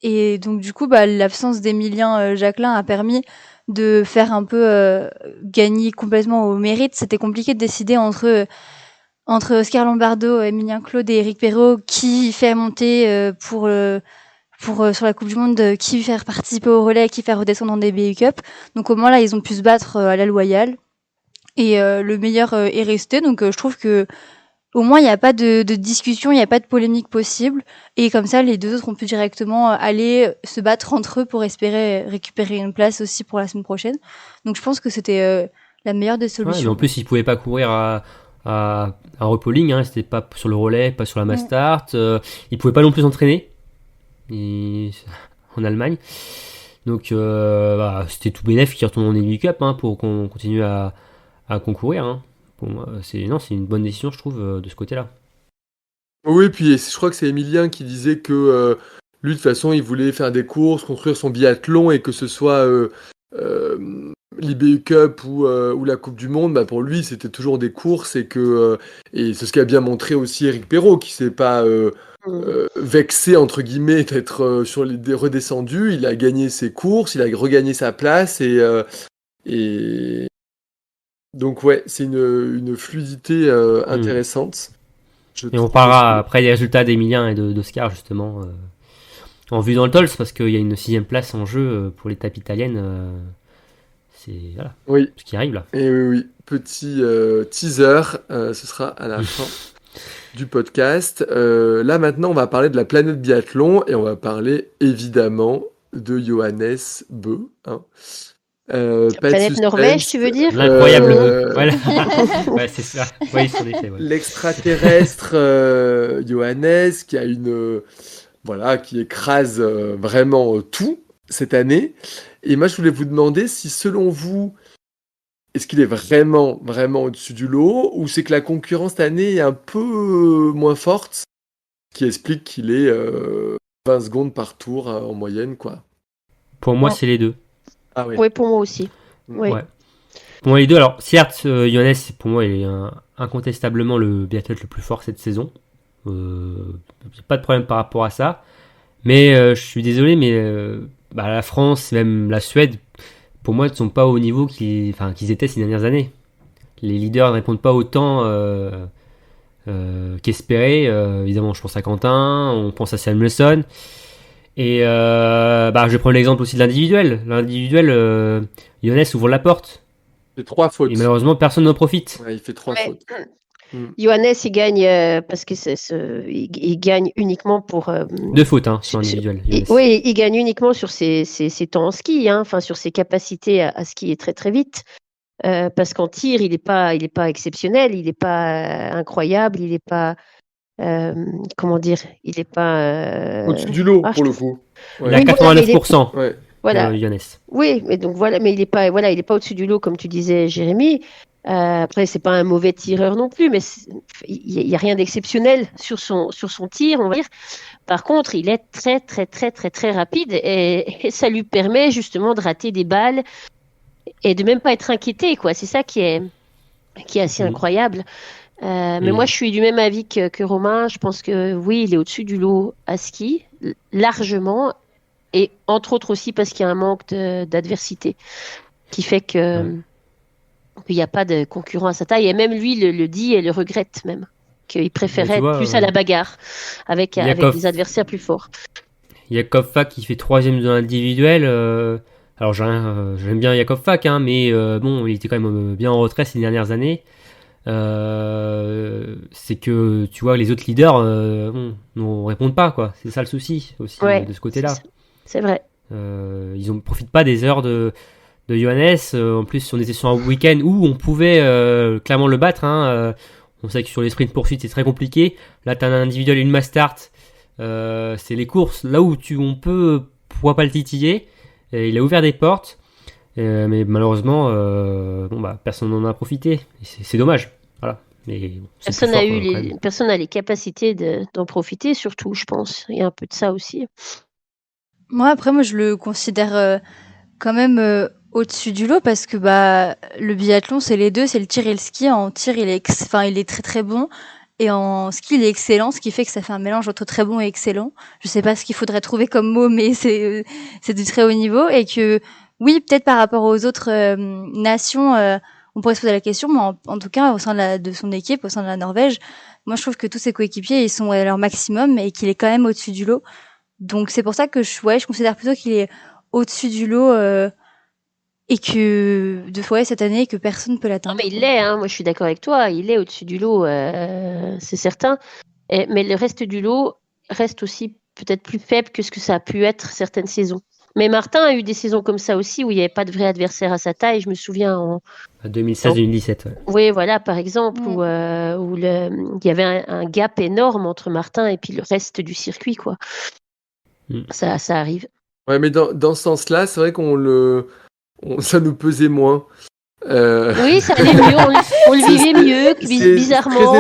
Speaker 6: Et donc, du coup, l'absence d'Emilien Jacquelin a permis de faire un peu gagner complètement au mérite. C'était compliqué de décider entre Oscar Lombardo, Emilien Claude et Eric Perrault qui fait monter pour sur la Coupe du Monde, qui faire participer au relais, qui faire redescendre en DBU Cup. Donc au moins là, ils ont pu se battre à la loyale. Et le meilleur est resté. Donc je trouve que au moins il n'y a pas de discussion, il n'y a pas de polémique possible. Et comme ça, les deux autres ont pu directement aller se battre entre eux pour espérer récupérer une place aussi pour la semaine prochaine. Donc je pense que c'était la meilleure des
Speaker 7: Ouais, mais
Speaker 6: solutions.
Speaker 7: en plus, ils pouvaient pas courir à Repolling, hein, c'était pas sur le relais, pas sur la Mastart. Ils pouvaient pas non plus s'entraîner en Allemagne. Donc c'était tout bénef qui retourne en IBU Cup pour qu'on continue à concourir. Hein. Pour moi, c'est une bonne décision, je trouve, de ce côté-là.
Speaker 4: Oui, puis je crois que c'est Emilien qui disait que lui, de toute façon, il voulait faire des courses, construire son biathlon, et que ce soit l'IBU Cup ou la Coupe du Monde, pour lui, c'était toujours des courses, et c'est ce qu'a bien montré aussi Eric Perrault, qui s'est pas vexé, entre guillemets, d'être redescendu. Il a gagné ses courses, il a regagné sa place, et donc ouais, c'est une fluidité intéressante.
Speaker 7: Et on parlera après des résultats d'Emilien et d'Oscar, justement, en vue dans le Tols, parce qu'il y a une 6ème place en jeu pour l'étape italienne. C'est
Speaker 4: oui.
Speaker 7: Ce qui arrive là.
Speaker 4: Et oui. Petit teaser, ce sera à la fin du podcast. Là maintenant, on va parler de la planète biathlon et on va parler évidemment de Johannes Bö.
Speaker 5: La planète Norvège, tu veux dire?
Speaker 7: L'incroyable Bö. Voilà. Ouais, c'est ça. Oui, sur effet, ouais.
Speaker 4: L'extraterrestre Johannes qui a qui écrase vraiment tout cette année. Et moi, je voulais vous demander si, selon vous, est-ce qu'il est vraiment, vraiment au-dessus du lot, ou c'est que la concurrence cette année est un peu moins forte, ce qui explique qu'il est 20 secondes par tour en moyenne, quoi.
Speaker 7: Pour moi, c'est les deux.
Speaker 4: Ah oui.
Speaker 5: Oui, pour moi aussi. Oui.
Speaker 7: Ouais. Pour moi, les deux. Alors, certes, Johannes, pour moi, il est incontestablement le biathlète le plus fort cette saison. Pas de problème par rapport à ça. Mais je suis désolé, mais la France, même la Suède, pour moi, ne sont pas au niveau qu'ils étaient ces dernières années. Les leaders ne répondent pas autant qu'espérés. Évidemment, je pense à Quentin, on pense à Samuelsson. Et je vais prendre l'exemple aussi de l'individuel. L'individuel, Johannes ouvre la porte.
Speaker 4: Il fait 3 fautes.
Speaker 7: Et malheureusement, personne n'en profite.
Speaker 4: Ouais, il fait 3 fautes.
Speaker 5: Johannes, il gagne parce que il gagne uniquement pour.
Speaker 7: 2 fautes sur l'individuel.
Speaker 5: Oui, il gagne uniquement sur ses temps en ski, sur ses capacités à skier très très vite. Parce qu'en tir, il n'est pas exceptionnel, il n'est pas incroyable, il n'est pas. Comment dire, il n'est pas
Speaker 4: au-dessus du lot pour le coup.
Speaker 7: Ouais. Il a 89%.
Speaker 4: Ouais.
Speaker 5: Voilà.
Speaker 7: Johannes.
Speaker 5: Oui, mais donc voilà, mais il n'est pas au-dessus du lot comme tu disais, Jérémy. Après, c'est pas un mauvais tireur non plus, mais il y a rien d'exceptionnel sur son tir, on va dire. Par contre, il est très très très très très rapide et ça lui permet justement de rater des balles et de même pas être inquiété, quoi. C'est ça qui est assez incroyable. Mais moi, je suis du même avis que Romain. Je pense que oui, il est au-dessus du lot à ski, largement, et entre autres aussi parce qu'il y a un manque d'adversité qui fait qu'il n'y a pas de concurrent à sa taille. Et même lui le dit et le regrette même, qu'il préférait être plus à la bagarre avec des adversaires plus forts.
Speaker 7: Yakov Fak qui fait 3ème de l'individuel. Alors j'aime bien Yakov Fak, mais bon, il était quand même bien en retrait ces dernières années. c'est que tu vois les autres leaders ne répondent pas quoi. C'est ça le souci aussi
Speaker 5: Ouais,
Speaker 7: de ce côté-là.
Speaker 5: c'est vrai.
Speaker 7: Ils ne profitent pas des heures de Johannes. En plus, on était sur un week-end où on pouvait clairement le battre. On sait que sur les sprints poursuites, c'est très compliqué. Là, tu as un individuel, une mass start. C'est les courses là où on peut pourquoi pas le titiller. Et il a ouvert des portes. Mais malheureusement, personne n'en a profité. Et c'est dommage. Voilà. Mais bon, c'est
Speaker 5: Personne
Speaker 7: plus
Speaker 5: n'a
Speaker 7: fort,
Speaker 5: eu
Speaker 7: quand même.
Speaker 5: personne n'a les capacités d'en profiter, surtout, je pense. Il y a un peu de ça aussi.
Speaker 6: Moi, je le considère quand même au-dessus du lot parce que le biathlon, c'est les deux, c'est le tir et le ski. En tir, il est très très bon. Et en ski, il est excellent, ce qui fait que ça fait un mélange entre très bon et excellent. Je sais pas ce qu'il faudrait trouver comme mot, mais c'est du très haut niveau. Et que, oui, peut-être par rapport aux autres nations, on pourrait se poser la question, mais en tout cas, au sein de son équipe, au sein de la Norvège, moi, je trouve que tous ses coéquipiers, ils sont à leur maximum et qu'il est quand même au-dessus du lot. Donc, c'est pour ça que je considère plutôt qu'il est au-dessus du lot et que, cette année, que personne ne peut
Speaker 5: Non,
Speaker 6: l'atteindre.
Speaker 5: mais il l'est, hein. Moi, je suis d'accord avec toi. Il est au-dessus du lot, c'est certain. Mais le reste du lot reste aussi peut-être plus faible que ce que ça a pu être certaines saisons. Mais Martin a eu des saisons comme ça aussi où il n'y avait pas de vrai adversaire à sa taille. Je me souviens
Speaker 7: 2016-2017. Ouais.
Speaker 5: oui, voilà, par exemple,
Speaker 6: Mm.
Speaker 5: où il y avait un gap énorme entre Martin et puis le reste du circuit, quoi.
Speaker 7: Mm.
Speaker 5: Ça arrive.
Speaker 4: Ouais, mais dans ce sens-là, c'est vrai ça nous pesait moins.
Speaker 5: Oui, ça allait mieux. On le vivait mieux, bizarrement.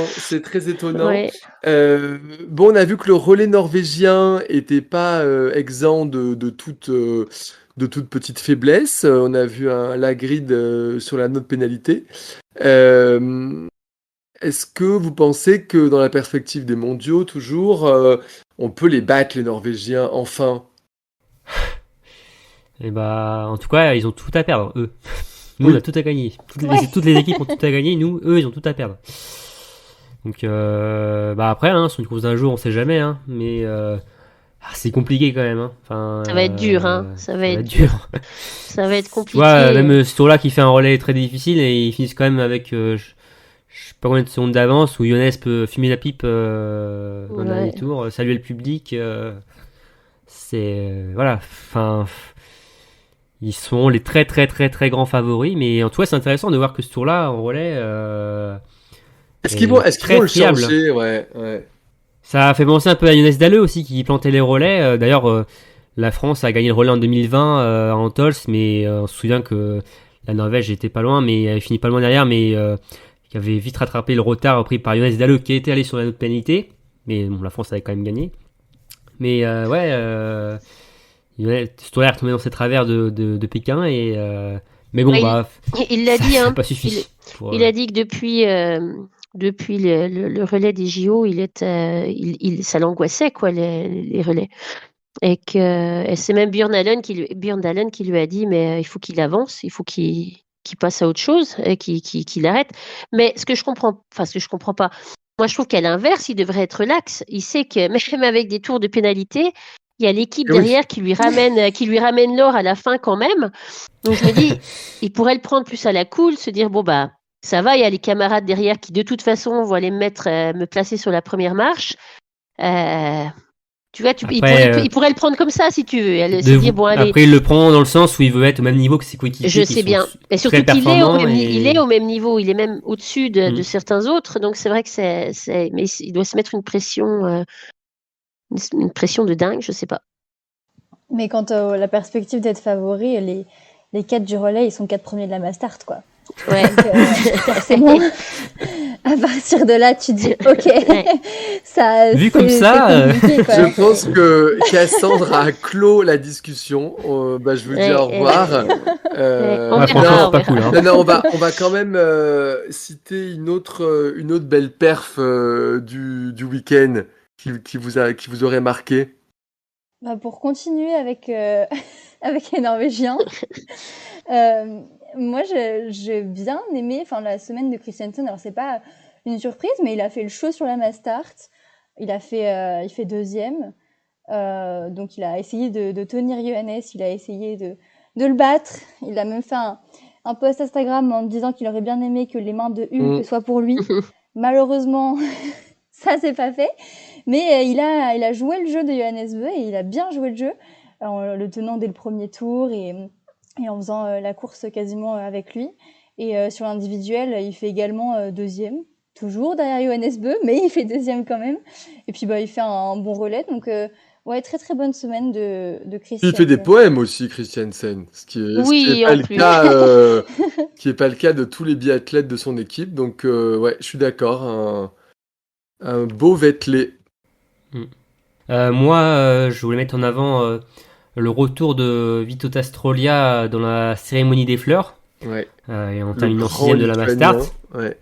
Speaker 4: C'est très étonnant.
Speaker 5: Ouais.
Speaker 4: Bon, on a vu que le relais norvégien était pas exempt de toute petite faiblesse. On a vu la grid sur la note pénalité. Est-ce que vous pensez que dans la perspective des mondiaux, toujours, on peut les battre, les Norvégiens, enfin?
Speaker 7: Et en tout cas, ils ont tout à perdre, eux. Nous,
Speaker 4: Oui.
Speaker 7: on a tout à gagner.
Speaker 6: Ouais.
Speaker 7: Toutes les équipes ont tout à gagner. Eux, ils ont tout à perdre. Donc, après, sur une course d'un jour, on sait jamais. Mais c'est compliqué quand même. Enfin,
Speaker 5: Ça va être dur, hein. Ça va être
Speaker 7: dur.
Speaker 5: Ça va être
Speaker 7: Tu
Speaker 5: compliqué.
Speaker 7: vois, même ce tour-là qui fait un relais très difficile et ils finissent quand même avec je sais pas combien de secondes d'avance où Younes peut fumer la pipe dans le
Speaker 5: Ouais.
Speaker 7: dernier tour, saluer le public. Voilà. Enfin, ils sont les très très très très grands favoris, mais en tout cas, c'est intéressant de voir que ce tour-là en relais.
Speaker 4: Est-ce qu'ils vont
Speaker 7: très
Speaker 4: le
Speaker 7: fiable.
Speaker 4: changer? Ouais.
Speaker 7: Ça a fait penser un peu à Younes Dalleux aussi qui plantait les relais. D'ailleurs, la France a gagné le relais en 2020 à Antols, mais on se souvient que la Norvège était pas loin, mais avait fini pas loin derrière, mais qui avait vite rattrapé le retard pris par Younes Dalleux qui était allé sur la note pénalité. Mais bon, la France avait quand même gagné. Mais ce tour-là est retombé dans ses travers de Pékin mais bon,
Speaker 5: il l'a dit,
Speaker 7: ça n'a
Speaker 5: hein.
Speaker 7: pas suffi.
Speaker 5: Il a dit que depuis le relais des JO, ça l'angoissait, quoi, les relais. Et c'est même Björn Dahlem qui lui a dit, mais il faut qu'il avance, il faut qu'il passe à autre chose et qu'il arrête. Mais ce que je comprends pas, moi je trouve qu'à l'inverse, il devrait être relax. Il sait que même avec des tours de pénalité, il y a l'équipe
Speaker 4: Oui.
Speaker 5: derrière qui lui ramène l'or à la fin quand même. Donc je me dis, il pourrait le prendre plus à la cool, se dire bon ça va, il y a les camarades derrière qui de toute façon vont aller me placer sur la première marche. Tu vois, il pourrait le prendre comme ça si tu veux. Se dire, bon, allez.
Speaker 7: Après, il le prend dans le sens où il veut être au même niveau que ses coéquipiers.
Speaker 5: Je sais bien. Et surtout qu'il est au même niveau. Il est même au-dessus de certains autres. Donc c'est vrai que mais il doit se mettre une pression de dingue, je sais pas.
Speaker 6: Mais quant à la perspective d'être favori, les 4 du relais, ils sont 4 premiers de la Mastart, quoi.
Speaker 5: Ouais.
Speaker 6: Donc, forcément, à partir de là, tu dis, ok,
Speaker 5: Ouais.
Speaker 6: ça.
Speaker 7: Vu comme ça,
Speaker 4: je pense que Cassandre a clos la discussion. Je vous dis au revoir.
Speaker 5: On verra.
Speaker 7: Pas cool, hein.
Speaker 4: Non, on va quand même citer une autre belle perf du week-end qui vous aurait marqué.
Speaker 6: Pour continuer avec les Norvégiens, moi j'ai bien aimé la semaine de Christiansen. Alors c'est pas une surprise, mais il a fait le show sur la Mastart. Il fait deuxième. Donc il a essayé de tenir Johannes, il a essayé de le battre. Il a même fait un post Instagram en disant qu'il aurait bien aimé que les mains de Hulk
Speaker 4: Mm.
Speaker 6: soient pour lui. Malheureusement, ça s'est pas fait. Mais il a joué le jeu de Johannes Beu et il a bien joué le jeu en le tenant dès le premier tour et en faisant la course quasiment avec lui. Et sur l'individuel, il fait également deuxième, toujours derrière Johannes Beu, mais il fait deuxième quand même. Et puis il fait un bon relais. Donc ouais, très très bonne semaine de Christian.
Speaker 4: Il fait des poèmes aussi, Christiansen, ce qui
Speaker 5: Oui,
Speaker 4: est pas
Speaker 5: en
Speaker 4: le
Speaker 5: plus.
Speaker 4: cas, qui est pas le cas de tous les biathlètes de son équipe. Donc ouais, je suis d'accord, un beau Vettelé.
Speaker 7: Moi, je voulais mettre en avant le retour de Vytautas Strolia dans la cérémonie des fleurs.
Speaker 4: Ouais.
Speaker 7: Et en
Speaker 4: Le
Speaker 7: terminant
Speaker 4: grand
Speaker 7: 6ème de la
Speaker 4: Lituanien.
Speaker 7: Mastart.
Speaker 4: Ouais.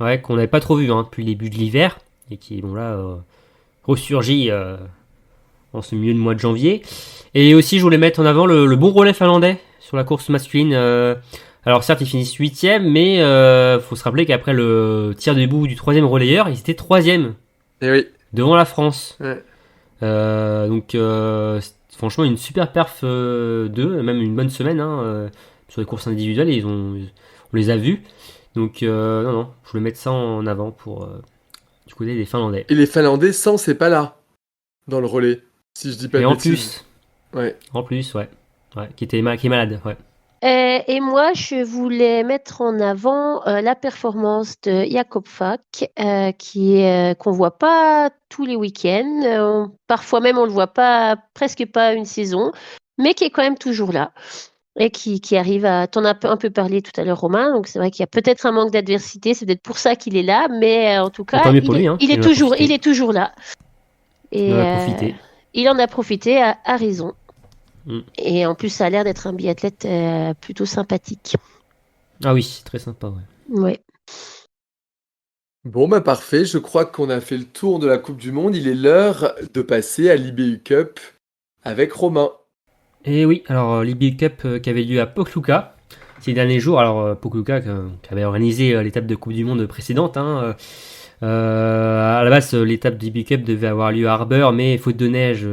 Speaker 7: Ouais, qu'on n'avait pas trop vu depuis le début de l'hiver. Et qui, bon là, ressurgit en ce milieu de mois de janvier. Et aussi, je voulais mettre en avant le bon relais finlandais sur la course masculine. Alors certes, ils finissent 8ème, mais faut se rappeler qu'après le tir debout du 3ème relayeur, ils étaient 3ème
Speaker 4: Et oui.
Speaker 7: devant la France.
Speaker 4: Ouais.
Speaker 7: Donc franchement une super perf d'eux, même une bonne semaine sur les courses individuelles, et on les a vus. Donc non, je voulais mettre ça en avant pour du côté des Finlandais.
Speaker 4: Et les Finlandais, sans, c'est pas là, dans le relais, si je dis pas
Speaker 7: Et
Speaker 4: de
Speaker 7: en
Speaker 4: bêtises.
Speaker 7: plus,
Speaker 4: Ouais.
Speaker 7: qui est malade, ouais.
Speaker 5: Et moi, je voulais mettre en avant la performance de Jakob Falk, qu'on voit pas tous les week-ends. Parfois même, on le voit pas, presque pas une saison, mais qui est quand même toujours là et qui arrive à. T'en as un peu parlé tout à l'heure, Romain. Donc c'est vrai qu'il y a peut-être un manque d'adversité. C'est peut-être pour ça qu'il est là, mais en tout cas,
Speaker 7: Tant mieux pour lui,
Speaker 5: il est toujours là. Et
Speaker 7: Il en a profité.
Speaker 5: il en a profité à raison.
Speaker 7: Mm.
Speaker 5: Et en plus, ça a l'air d'être un biathlète plutôt sympathique.
Speaker 7: Ah oui, très sympa, ouais.
Speaker 5: Ouais.
Speaker 4: Bon, bah parfait, je crois qu'on a fait le tour de la Coupe du Monde. Il est l'heure de passer à l'IBU Cup avec Romain.
Speaker 7: Et oui, alors l'IBU Cup qui avait lieu à Pokluka ces derniers jours. Alors Pokluka qui avait organisé l'étape de Coupe du Monde précédente. À la base, l'étape du IBU Cup devait avoir lieu à Harbour, mais faute de neige,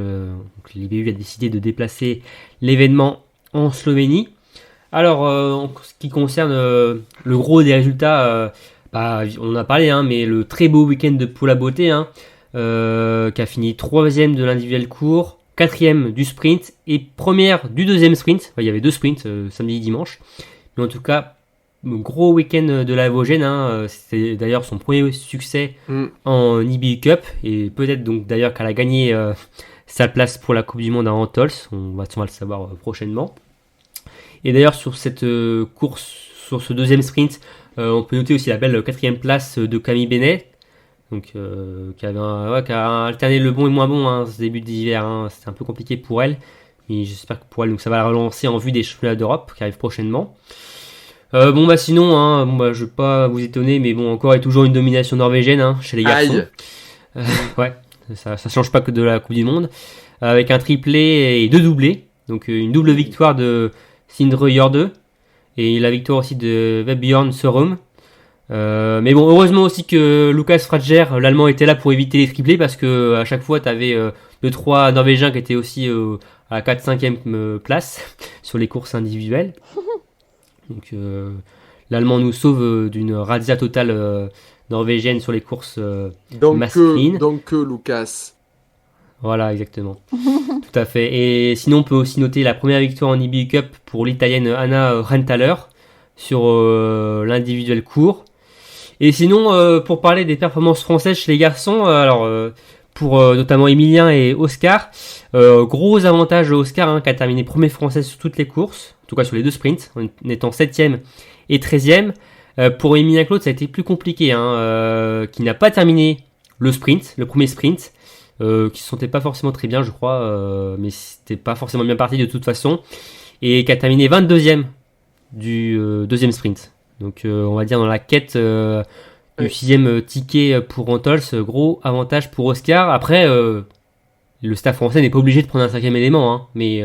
Speaker 7: l'IBU a décidé de déplacer l'événement en Slovénie. Alors, en ce qui concerne le gros des résultats, on en a parlé, mais le très beau week-end de Paula Beauté, qui a fini 3ème de l'individuel court, 4ème du sprint et première du deuxième sprint. Enfin, il y avait 2 sprints samedi et dimanche, mais en tout cas, gros week-end de la Vosgène. C'était d'ailleurs son premier succès en IBU Cup, et peut-être donc d'ailleurs qu'elle a gagné sa place pour la Coupe du Monde à Antols. On va le savoir prochainement. Et d'ailleurs sur cette course, sur ce deuxième sprint, on peut noter aussi la belle 4ème place de Camille Bennett, donc qui a alterné le bon et moins bon ce début d'hiver. C'était un peu compliqué pour elle, mais j'espère que pour elle, donc ça va la relancer en vue des championnats d'Europe qui arrivent prochainement. Sinon, je vais pas vous étonner, mais bon, encore et toujours une domination norvégienne chez les garçons. Ouais, ça change pas que de la Coupe du Monde, avec un triplé et 2 doublés, donc une double victoire de Sindre Jorde et la victoire aussi de Vebjørn Sørum. Mais bon, heureusement aussi que Lucas Frager, l'allemand, était là pour éviter les triplés, parce que à chaque fois t'avais 2-3 Norvégiens qui étaient aussi à 4-5e place sur les courses individuelles. Donc l'allemand nous sauve d'une razzia totale norvégienne sur les courses masculines.
Speaker 4: Donc Lucas.
Speaker 7: Voilà, exactement. Tout à fait. Et sinon, on peut aussi noter la première victoire en IBU Cup pour l'italienne Anna Renthaler sur l'individuel court. Et sinon, pour parler des performances françaises chez les garçons, pour notamment Emilien et Oscar, gros avantage à Oscar, qui a terminé premier français sur toutes les courses, en tout cas sur les 2 sprints, en étant 7ème et 13ème. Pour Emilien Claude, ça a été plus compliqué, qui n'a pas terminé le premier sprint, qui se sentait pas forcément très bien, je crois, mais c'était pas forcément bien parti de toute façon, et qui a terminé 22ème du deuxième sprint. Donc on va dire dans la quête du 6ème ticket pour Antols, gros avantage pour Oscar. Après, le staff français n'est pas obligé de prendre un 5ème élément, mais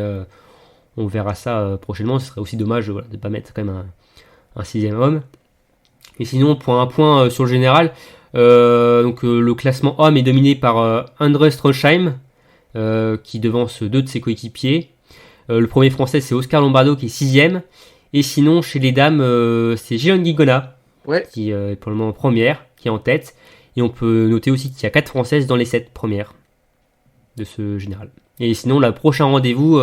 Speaker 7: on verra ça prochainement. Ce serait aussi dommage de ne pas mettre quand même un 6ème homme. Et sinon, pour un point sur le général, le classement homme est dominé par André Stroheim, qui devance 2 de ses coéquipiers. Le premier français, c'est Oscar Lombardo, qui est 6ème. Et sinon, chez les dames, c'est Gillian Guigona
Speaker 4: Ouais.
Speaker 7: qui est pour le moment première, qui est en tête. Et on peut noter aussi qu'il y a 4 Françaises dans les 7 premières de ce général. Et sinon, le prochain rendez-vous,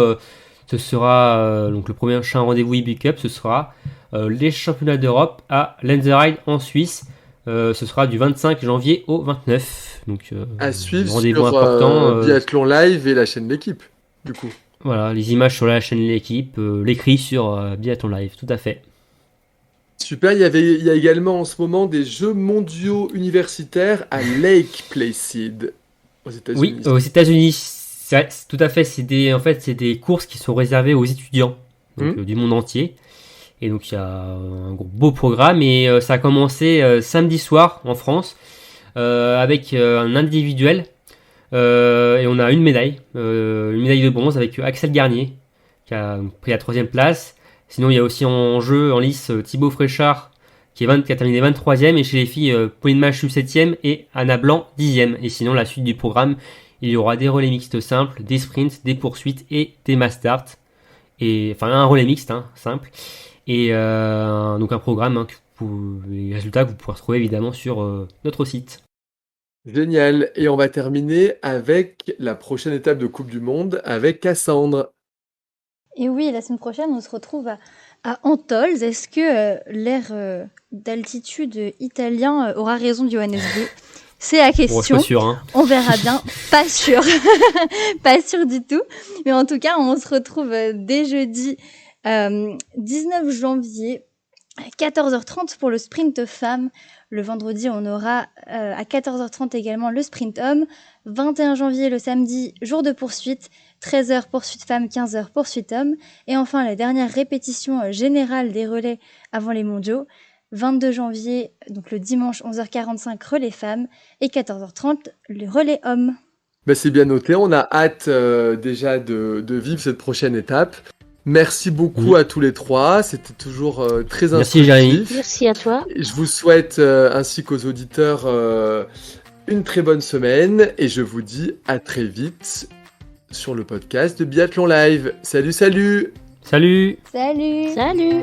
Speaker 7: ce sera donc le prochain rendez-vous IBU Cup, ce sera les championnats d'Europe à Lenzerheide en Suisse. Ce sera du 25 janvier au 29. Donc,
Speaker 4: À suivre
Speaker 7: rendez-vous
Speaker 4: sur
Speaker 7: important.
Speaker 4: Biathlon Live et la chaîne L'équipe, du coup.
Speaker 7: Voilà, les images sur la chaîne L'équipe, l'écrit sur Biathlon Live, tout à fait.
Speaker 4: Super, il y a également en ce moment des Jeux mondiaux universitaires à Lake Placid, aux États-Unis.
Speaker 7: Oui, aux États-Unis, tout à fait. C'est des courses qui sont réservées aux étudiants donc, du monde entier. Et donc il y a un beau programme et ça a commencé samedi soir en France avec un individuel et on a une médaille de bronze avec Axel Garnier qui a pris la 3e place. Sinon il y a aussi en jeu en lice Thibaut Fréchard qui a terminé 23e et chez les filles Pauline Machu 7e et Anna Blanc 10e. Et sinon la suite du programme, il y aura des relais mixtes simples, des sprints, des poursuites et des mass start. Et enfin un relais mixte simple. Et donc un programme les résultats que vous pourrez retrouver évidemment sur notre site.
Speaker 4: Génial. Et on va terminer avec la prochaine étape de Coupe du Monde avec Cassandre.
Speaker 6: Et oui, la semaine prochaine, on se retrouve à Antols. Est-ce que l'air d'altitude italien aura raison de Johannes Bö? C'est la question.
Speaker 7: Bon, je suis pas sûr, hein.
Speaker 6: On verra bien. Pas sûr. Pas sûr du tout. Mais en tout cas, on se retrouve dès jeudi 19 janvier à 14h30 pour le sprint femmes. Le vendredi, on aura à 14h30 également le sprint homme. 21 janvier, le samedi, jour de poursuite. 13h poursuite femmes, 15h poursuite hommes. Et enfin, la dernière répétition générale des relais avant les mondiaux. 22 janvier, donc le dimanche, 11h45, relais femmes. Et 14h30, le relais hommes.
Speaker 4: Ben, c'est bien noté. On a hâte déjà de vivre cette prochaine étape. Merci beaucoup à tous les trois. C'était toujours très
Speaker 7: Merci,
Speaker 4: instructif.
Speaker 7: Jérémy.
Speaker 5: Merci à toi.
Speaker 4: Je vous souhaite, ainsi qu'aux auditeurs, une très bonne semaine. Et je vous dis à très vite sur le podcast de Biathlon Live. Salut, salut!
Speaker 7: Salut!
Speaker 6: Salut!
Speaker 5: Salut!